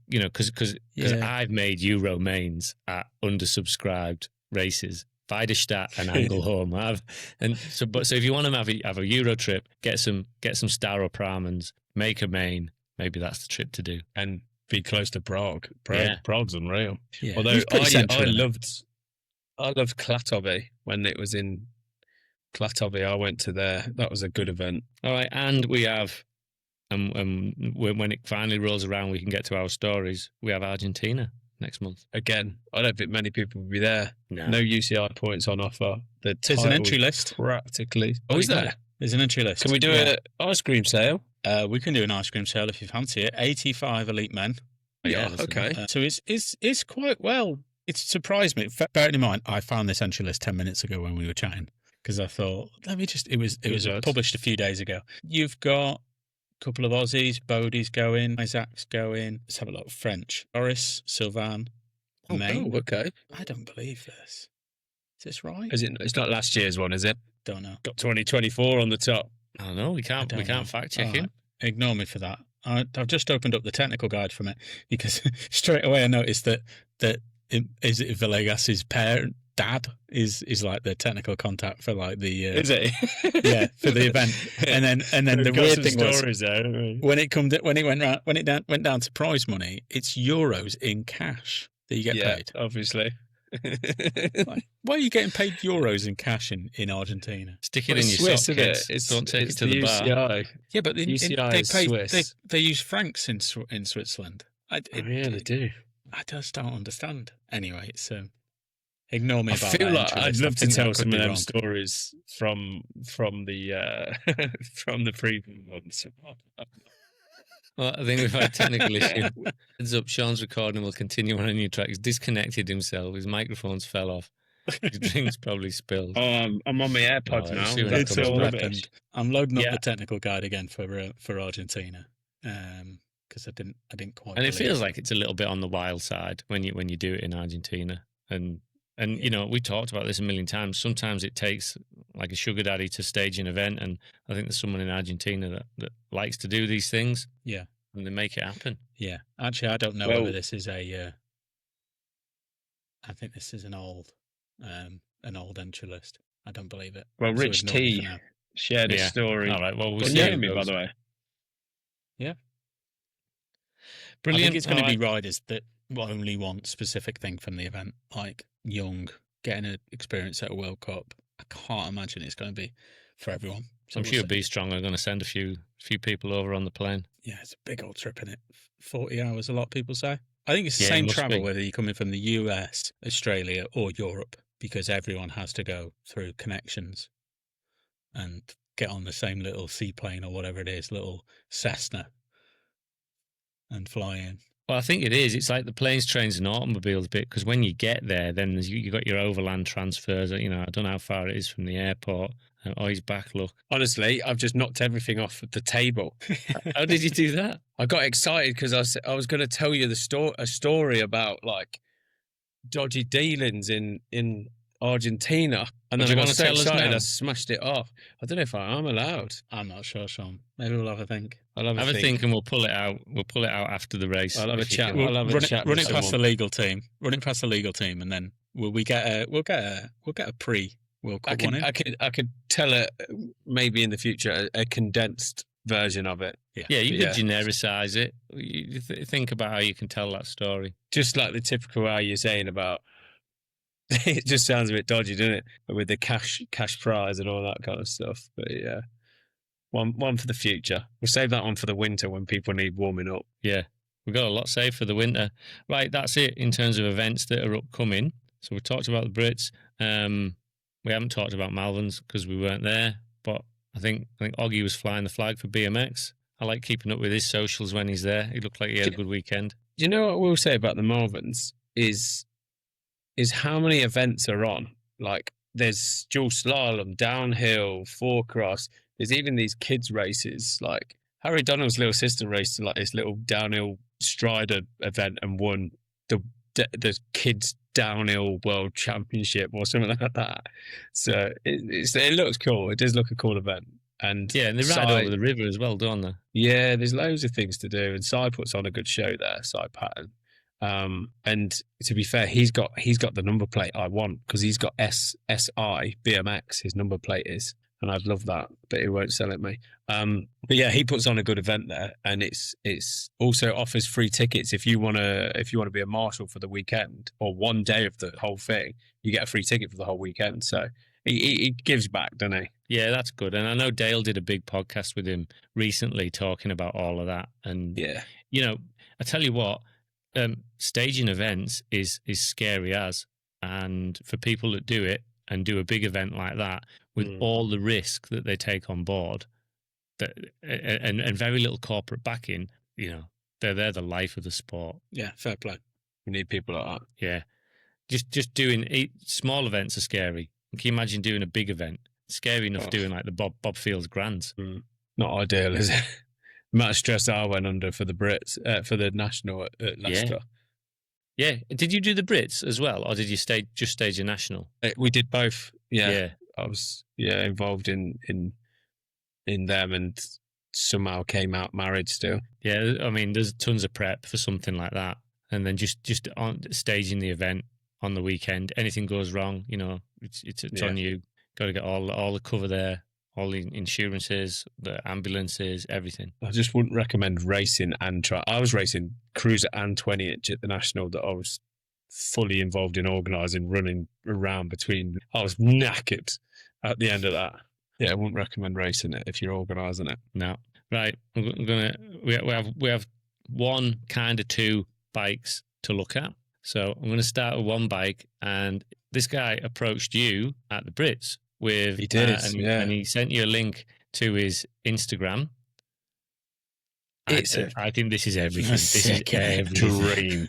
Because I've made Euro mains at undersubscribed races, Weiderstadt and Angelholm. So if you want to have a Euro trip, get some Staro Pramens, make a main. Maybe that's the trip to do. And be close to Prague. Prague's unreal. Yeah. Although I loved Klatovy when it was in Klatovy. I went to there. That was a good event. All right, and we have, when it finally rolls around, we can get to our stories. We have Argentina next month. Again, I don't think many people will be there. No UCI points on offer. There's an entry list. Practically. Oh, is there? There's an entry list. Can we do an ice cream sale? We can do an ice cream sale if you fancy it. 85 elite men. Yeah, okay. So it's quite well. It surprised me. Bearing in mind, I found this entry list 10 minutes ago when we were chatting because I thought, it was published a few days ago. You've got a couple of Aussies, Bodie's going, Isaac's going. Let's have a look. French. Boris, Sylvain, May. Oh, okay. I don't believe this. Is this right? It's not last year's one, is it? Don't know. Got 2024 on the top. I don't know. We can't fact check him. Right. Ignore me for that. I've just opened up the technical guide from it because straight away I noticed that is it Villegas's dad is like the technical contact for like the is it for the event, and then the weird thing was there, when it went down to prize money, it's euros in cash that you get paid. Obviously. Why are you getting paid euros in cash in Argentina? Stick it in your sock, kids. Don't take it to the bar. UCI. Yeah, but UCI is Swiss. They use francs in Switzerland. They do. I just don't understand. Anyway, it's ignore me. I about feel that like I'd love to tell some of them wrong. stories from the from the previous ones. Well, I think we've had a technical issue. Heads up, Sean's recording will continue on a new track. He's disconnected himself. His microphones fell off. His drink's probably spilled. I'm on my AirPods now. It's all rubbish. I'm loading up the technical guide again for Argentina because I didn't quite. And it feels like it's a little bit on the wild side when you do it in Argentina. And And, you know, we talked about this a million times. Sometimes it takes like a sugar daddy to stage an event. And I think there's someone in Argentina that likes to do these things. Yeah. And they make it happen. Yeah. Actually, I don't know whether this is I think this is an old entry list. I don't believe it. Well, Rich T shared a story. All right. Well, we'll Can see. you hear me, by the way? Yeah. Brilliant. I think it's going to be riders that only want specific thing from the event, like young, getting an experience at a World Cup. I can't imagine it's going to be for everyone. So I'm sure Be Strong are going to send a few people over on the plane. Yeah, it's a big old trip in it. 40 hours, a lot of people say. I think it's the Yeah, same it must travel be. whether you're coming from the US, Australia, or Europe, because everyone has to go through connections and get on the same little seaplane or whatever it is, little Cessna, and fly in. Well, I think it is. It's like the planes, trains, and automobiles bit, because when you get there, then you got your overland transfers. You know, I don't know how far it is from the airport. Oh, he's back. Look. Honestly, I've just knocked everything off the table. How did you do that? I got excited because I was going to tell you a story about like dodgy dealings in Argentina, and then I got so excited I smashed it off. I don't know if I'm allowed. I'm not sure, Sean. Maybe we'll have a think. I'll have a think, and we'll pull it out. We'll pull it out after the race. I'll have a chat. We'll I'll have run a chat. Run it past the legal team. Run it past the legal team, and then we'll get a pre World Cup one in. I could tell it maybe in the future a condensed version of it. Yeah, you could genericize it. You think about how you can tell that story. Just like the typical how you're saying about. It just sounds a bit dodgy, doesn't it? With the cash prize and all that kind of stuff. But yeah, one for the future. We'll save that one for the winter when people need warming up. Yeah, we've got a lot saved for the winter. Right, that's it in terms of events that are upcoming. So we talked about the Brits. We haven't talked about Malvern's because we weren't there. But I think Oggy was flying the flag for BMX. I like keeping up with his socials when he's there. He looked like he had a good weekend. Do you know what we'll say about the Malverns is how many events are on? Like there's dual slalom, downhill, four cross. There's even these kids races. Like Harry Donald's little sister raced like this little downhill Strider event and won the kids downhill world championship or something like that. So it looks cool. It does look a cool event. And yeah, and they ride over the river as well, don't they? Yeah, there's loads of things to do, and Cy puts on a good show there, Cy Patton. And to be fair, he's got the number plate I want because he's got SI BMX. His number plate is, and I'd love that, but he won't sell it me. But yeah, he puts on a good event there, and it's also offers free tickets if you want to be a marshal for the weekend or one day of the whole thing. You get a free ticket for the whole weekend. So he gives back, doesn't he? Yeah, that's good. And I know Dale did a big podcast with him recently talking about all of that. And yeah, you know, I tell you what. Staging events is scary as, and for people that do it and do a big event like that with all the risk that they take on board, that and very little corporate backing, you know, they're the life of the sport. Yeah, fair play. We need people like that. Yeah, just doing small events are scary. Can you imagine doing a big event? Scary enough doing like the Bob Fields Grands. Not ideal, is it? The amount of stress I went under for the Brits, for the national at Leicester. Yeah. Did you do the Brits as well, or did you just stage a national? We did both. Yeah. Yeah. I was involved in them and somehow came out married still. Yeah, I mean, there's tons of prep for something like that, and then just on staging the event on the weekend. Anything goes wrong, you know, it's on you. Got to get all the cover there. All the insurances, the ambulances, everything. I just wouldn't recommend racing and try. I was racing cruiser and 20-inch at the National that I was fully involved in organising, running around between. I was knackered at the end of that. Yeah, I wouldn't recommend racing it if you're organising it. No. Right. We have one kind of two bikes to look at. So I'm going to start with one bike, and this guy approached you at the Brits. He did, and he sent you a link to his Instagram. I think this is everything. This is everything. Dream.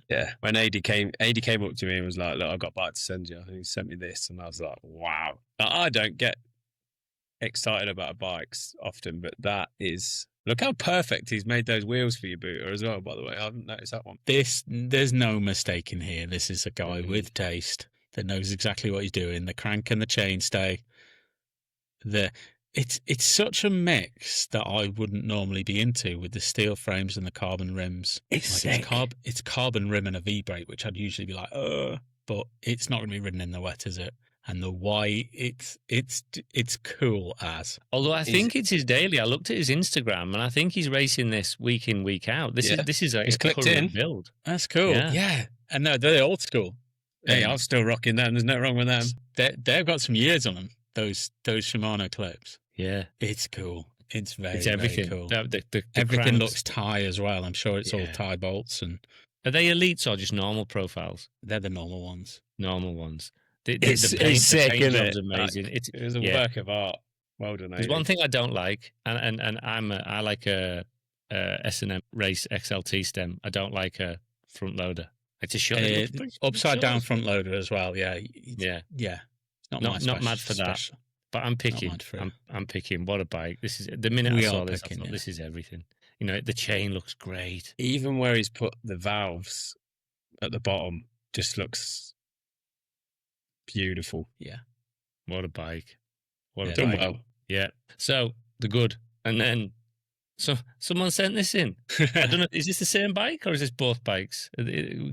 Yeah, when AD came up to me and was like, "Look, I've got a bike to send you." And he sent me this, and I was like, "Wow!" Now, I don't get excited about bikes often, but that is Look how perfect he's made those wheels for you, Booter, as well, by the way. I haven't noticed that one. There's no mistake in here. This is a guy with taste that knows exactly what he's doing. The crank and the chainstay. It's such a mix that I wouldn't normally be into with the steel frames and the carbon rims. It's carbon rim and a V-brake, which I'd usually be like, but it's not going to be ridden in the wet, is it? And the white, it's cool as. Although I think it's his daily. I looked at his Instagram, and I think he's racing this week in, week out. This is a current build. That's cool. Yeah. And no, they're old school. Hey, I'm still rocking them. There's nothing wrong with them. They've got some years on them. Those Shimano clips. Yeah, it's cool. It's everything. Very cool. The everything cranks. looks Thai as well. I'm sure it's all Thai bolts. And are they elites or just normal profiles? They're the normal ones. Normal ones. It's sick, isn't it? Amazing. Like, it was a work of art. Well done. There's one thing I don't like, and I like a S&M Race XLT stem. I don't like a front loader. It's a shot. Upside down front loader as well. Yeah. It's not mad for that. But I'm picking. I'm picking. What a bike! This is the minute I saw this. I thought, this is everything. You know, the chain looks great. Even where he's put the valves at the bottom, just looks beautiful. Yeah. What a bike! What a done bike! Well. Yeah. So the good, and then someone sent this in. I don't know. Is this the same bike or is this both bikes?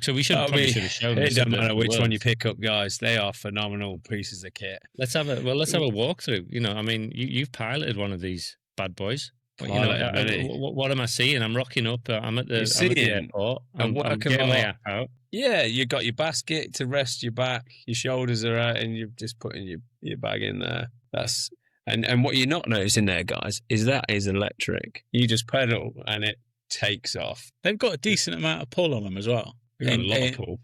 So we should have shown. It doesn't matter which one you pick up, guys. They are phenomenal pieces of kit. Let's have a walkthrough. You know, I mean, you've piloted one of these bad boys. But, you know, what am I seeing? I'm rocking up. I'm at the airport. I'm getting my app out. Yeah, you got your basket to rest your back. Your shoulders are out, and you're just putting your bag in there. And what you're not noticing there, guys, is that is electric. You just pedal and it takes off. They've got a decent amount of pull on them as well. A lot of pull.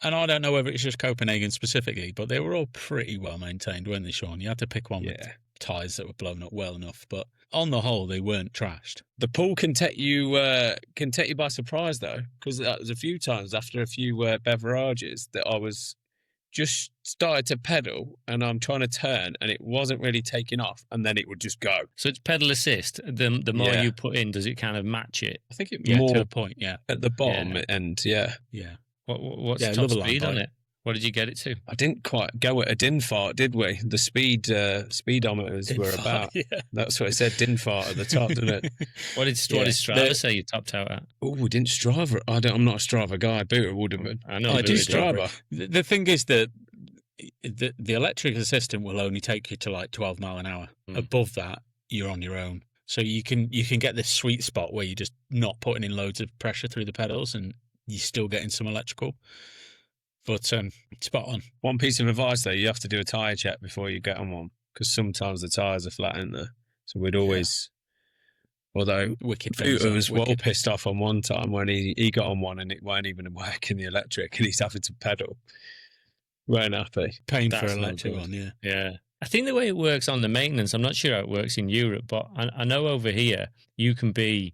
And I don't know whether it's just Copenhagen specifically, but they were all pretty well maintained, weren't they, Sean? You had to pick one with tyres that were blown up well enough, but on the whole, they weren't trashed. The pull can take you by surprise, though, because there was a few times after a few beverages that I was just started to pedal and I'm trying to turn and it wasn't really taking off and then it would just go. So it's pedal assist. The more you put in, does it kind of match it? I think it to a point, at the bottom and What's top speed on it? What did you get it to? I didn't quite go at a din fart, did we? The speedometers were about. Yeah. That's what it said, din fart at the top, didn't it? What did Strava say you topped out at? Oh, we didn't Strava. I'm not a Strava guy. Booter would have been. I know. I do Strava. The thing is that the electric assistant will only take you to like 12 mile an hour. Above that, you're on your own. So you can get this sweet spot where you're just not putting in loads of pressure through the pedals and you're still getting some electrical. But spot on. One piece of advice, though, you have to do a tyre check before you get on one, because sometimes the tyres are flat in there. So we'd always... Although Booter was well pissed off on one time when he got on one and it weren't even working, the electric, and he's having to pedal. Weren't happy. Paying for an electric one, yeah. Yeah. I think the way it works on the maintenance, I'm not sure how it works in Europe, but I know over here you can be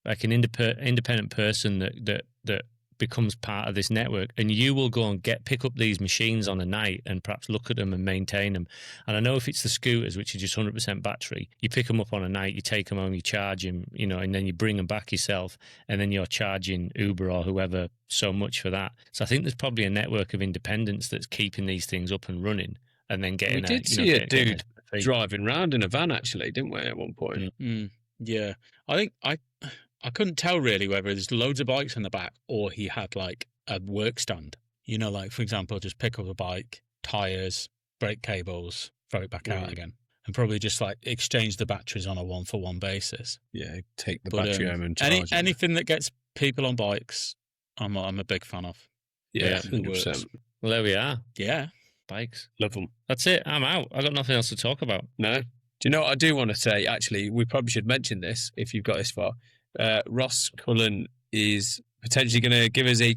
like an independent person that becomes part of this network, and you will go and pick up these machines on a night and perhaps look at them and maintain them. And I know if it's the scooters, which are just 100% battery, you pick them up on a night, you take them home, you charge them, you know, and then you bring them back yourself, and then you're charging Uber or whoever so much for that. So I think there's probably a network of independents that's keeping these things up and running, and then getting. We did see a dude driving around in a van, actually, didn't we, at one point? Yeah, I think I couldn't tell really whether there's loads of bikes in the back or he had like a work stand. You know, like for example, just pick up a bike, tyres, brake cables, throw it back out again. And probably just like exchange the batteries on a 1-for-1 basis. Yeah, take the battery home and charge anything that gets people on bikes, I'm a big fan of. Yeah, 100%. Well, there we are. Yeah. Bikes. Love them. That's it. I'm out. I've got nothing else to talk about. No. Do you know what I do want to say? Actually, we probably should mention this if you've got this far. Ross Cullen is potentially going to give us a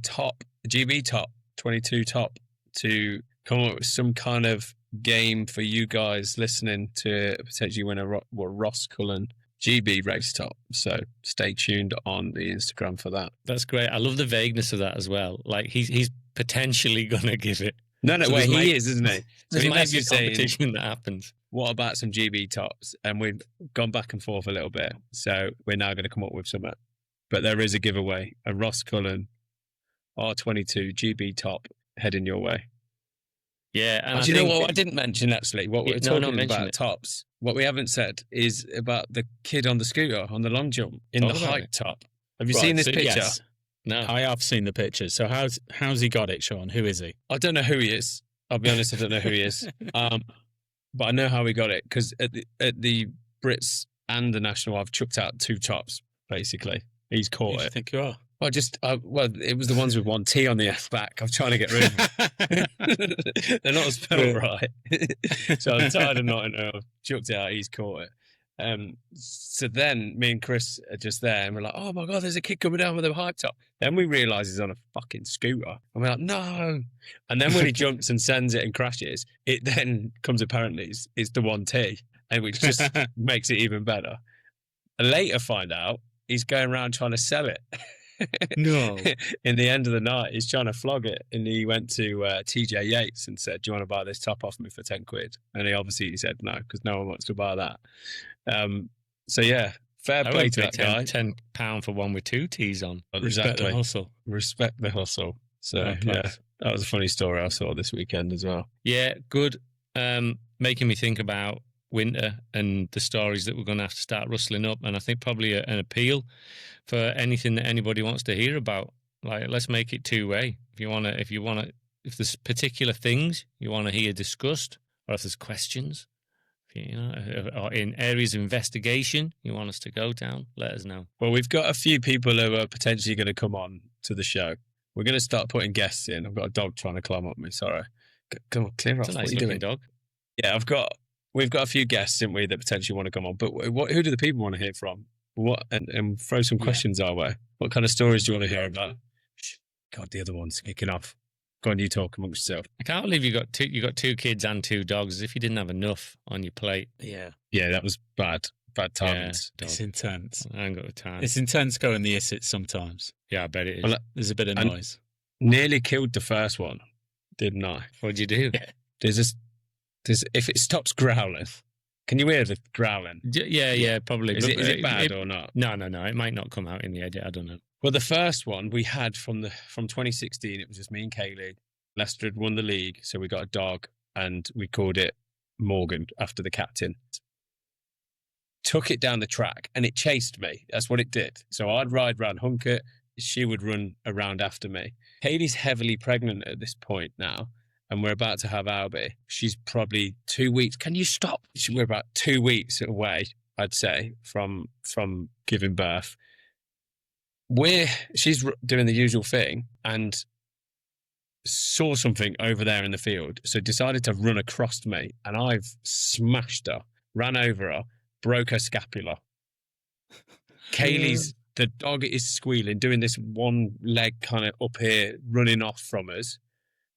GB top, 22 top, to come up with some kind of game for you guys listening to potentially win a Ross Cullen GB race top. So stay tuned on the Instagram for that. That's great. I love the vagueness of that as well. Like he's potentially going to give it. No, So well, there's he is, isn't he? So There's he might might be be saying, competition that happens. what about some GB tops? And we've gone back and forth a little bit. So we're now going to come up with something. But there is a giveaway, a Ross Cullen R22 GB top heading your way. Yeah, and Do you know what I didn't mention, actually? What we're talking mention about it. tops. What we haven't said is about the kid on the scooter on the long jump in Talk the about hike it. top. Have you Right, seen this so picture? yes, No, I have seen the pictures. So how's he got it, Sean? Who is he? I don't know who he is. I'll be honest, I don't know who he is. But I know how he got it because at the Brits and the National, I've chucked out 2 tops, basically. He's Who caught do you it. think you are? Well, it was the ones with 1 T on the back. I'm trying to get rid of them. They're not spelled right. So I'm tired of not knowing. I've chucked it out. He's caught it. So then me and Chris are just there and we're like, oh my God, there's a kid coming down with a hype top. Then we realise he's on a fucking scooter. And we're like, no. And then when he jumps and sends it and crashes, it then comes apparently it's the 1T, and which just makes it even better. And later find out he's going around trying to sell it. No. In the end of the night, he's trying to flog it, and he went to TJ Yates and said, "Do you want to buy this top off me for 10 quid?" And he said no, because no one wants to buy that. So yeah, fair I play won't to pay that guy. £10 for one with 2 T's on. Respect the hustle. Respect the hustle. So Fair play. yeah, that was a funny story I saw this weekend as well. Yeah, good. Making me think about winter and the stories that we're going to have to start rustling up, and I think probably an appeal for anything that anybody wants to hear about. Like, let's make it two-way. If there's particular things you want to hear discussed, or if there's questions, or in areas of investigation you want us to go down, let us know. Well, we've got a few people who are potentially going to come on to the show. We're going to start putting guests in. I've got a dog trying to climb up me. Sorry. Come on, clear off. It's a What nice are you looking doing? dog. Yeah, we've got a few guests, didn't we, that potentially want to come on. But who do the people want to hear from? What and throw some questions our way. What kind of stories do you want to hear about? God, the other one's kicking off. Go on, you talk amongst yourself. I can't believe you got 2 kids and 2 dogs, as if you didn't have enough on your plate. Yeah, Yeah, that was bad timings. Yeah, it's intense. I ain't got the time. It's intense going the Issits sometimes. Yeah, I bet it is. Well, There's a bit of And- noise. Nearly killed the first one, didn't I? What'd you do? There's if it stops growling, can you hear the growling? Yeah, probably. Is But it bad or not? No. It might not come out in the edit. I don't know. Well, the first one we had from 2016, it was just me and Kaylee. Leicester had won the league, so we got a dog, and we called it Morgan after the captain. Took it down the track, and it chased me. That's what it did. So I'd ride round Hunkett. She would run around after me. Kaylee's heavily pregnant at this point now, and we're about to have Albie. She's probably 2 weeks. Can you stop? We're about 2 weeks away, I'd say, from giving birth. She's doing the usual thing and saw something over there in the field, so decided to run across me, and I've smashed her, ran over her, broke her scapula. The dog is squealing, doing this one leg kind of up here, running off from us,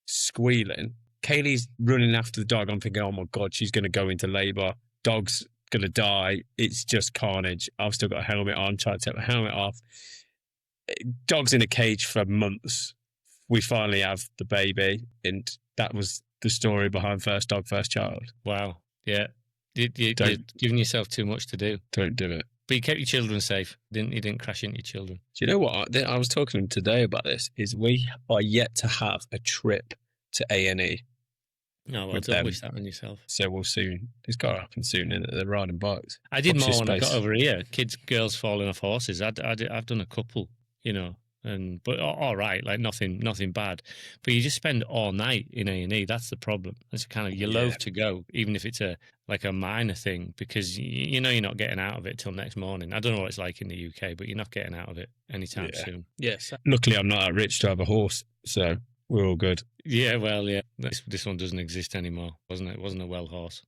squealing. Kaylee's running after the dog. I'm thinking, oh my God, she's going to go into labour. Dog's going to die. It's just carnage. I've still got a helmet on, trying to take my helmet off. Dog's in a cage for months. We finally have the baby, and that was the story behind First Dog, First Child. Wow. Yeah. You're giving yourself too much to do. Don't do it. But you kept your children safe. You didn't crash into your children. Do you know what? I was talking to him today about this, is we are yet to have a trip to A&E. No, well, With don't them. wish that on yourself. So we'll soon. It's got to happen soon, and they're riding bikes. I did Watch more this when I got space. over here. Girls falling off horses. I've done a couple, but all right, like nothing bad. But you just spend all night in A&E. That's the problem. That's kind of, you loathe to go, even if it's a minor thing, because you're not getting out of it till next morning. I don't know what it's like in the UK, but you're not getting out of it anytime soon. Yes. Luckily, I'm not that rich to have a horse, so we're all good. Yeah, well, yeah. This one doesn't exist anymore, wasn't it? It wasn't a well horse.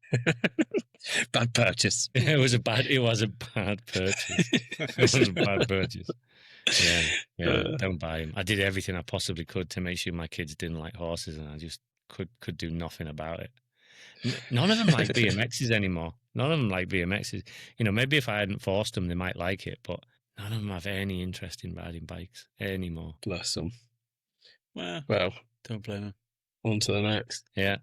Bad purchase. It was a bad purchase. It was a bad purchase. Yeah, don't buy him. I did everything I possibly could to make sure my kids didn't like horses, and I just could do nothing about it. None of them like BMXs anymore. None of them like BMXs. Maybe if I hadn't forced them, they might like it, but none of them have any interest in riding bikes anymore. Bless them. Well, Well, don't blame him. On to the next. Yeah.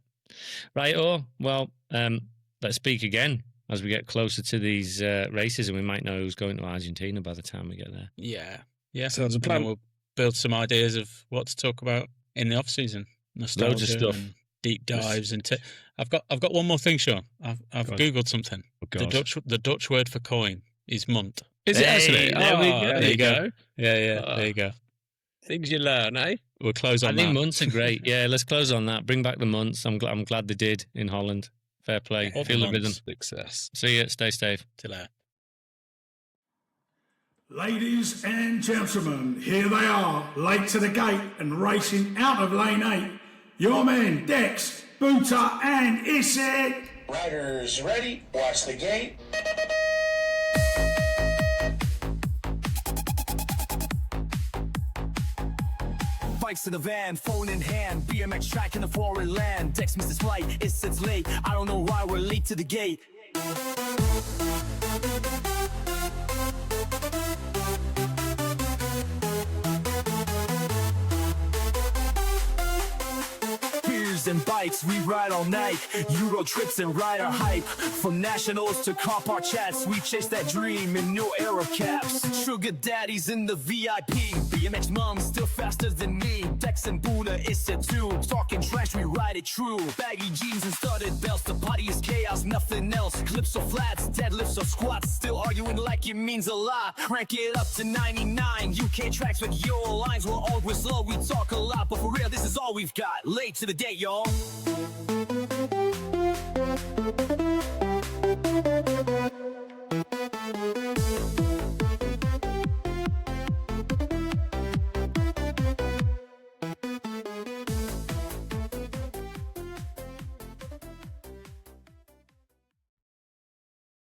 Right. Oh, well, let's speak again as we get closer to these races, and we might know who's going to Argentina by the time we get there. Yeah. Yeah. So there's a plan. And then we'll build some ideas of what to talk about in the off season. Nostalgia Loads of stuff. and deep dives into. I've got one more thing, Sean. I've googled something. The Dutch word for coin is munt. Is it actually? There we go. There you go. Yeah. There you go. Things you learn, eh? We'll close on I think that. months are great. Yeah, let's close on that. Bring back the months. I'm glad they did in Holland. Fair play. All the Feel the months. rhythm. Success. See you. Stay safe. Till there. Ladies and gentlemen, here they are, late to the gate and racing out of lane 8. Your men, Dex, Boota and Isid. Riders ready, watch the gate. Bikes in the van, phone in hand, BMX track in a foreign land. Text misses flight, it's late. I don't know why we're late to the gate. Beers and bikes, we ride all night. Euro trips and rider hype. From nationals to car park chats, we chase that dream in new era caps. Sugar daddies in the VIP. BMX moms still faster than me. Dex and Buddha is it too. Talking trash, we ride it true. Baggy jeans and studded belts. The body is chaos, nothing else. Clips or flats, deadlifts or squats. Still arguing like it means a lot. Crank it up to 99. UK tracks with your lines. We're always slow, we talk a lot. But for real, this is all we've got. Late to the day, y'all.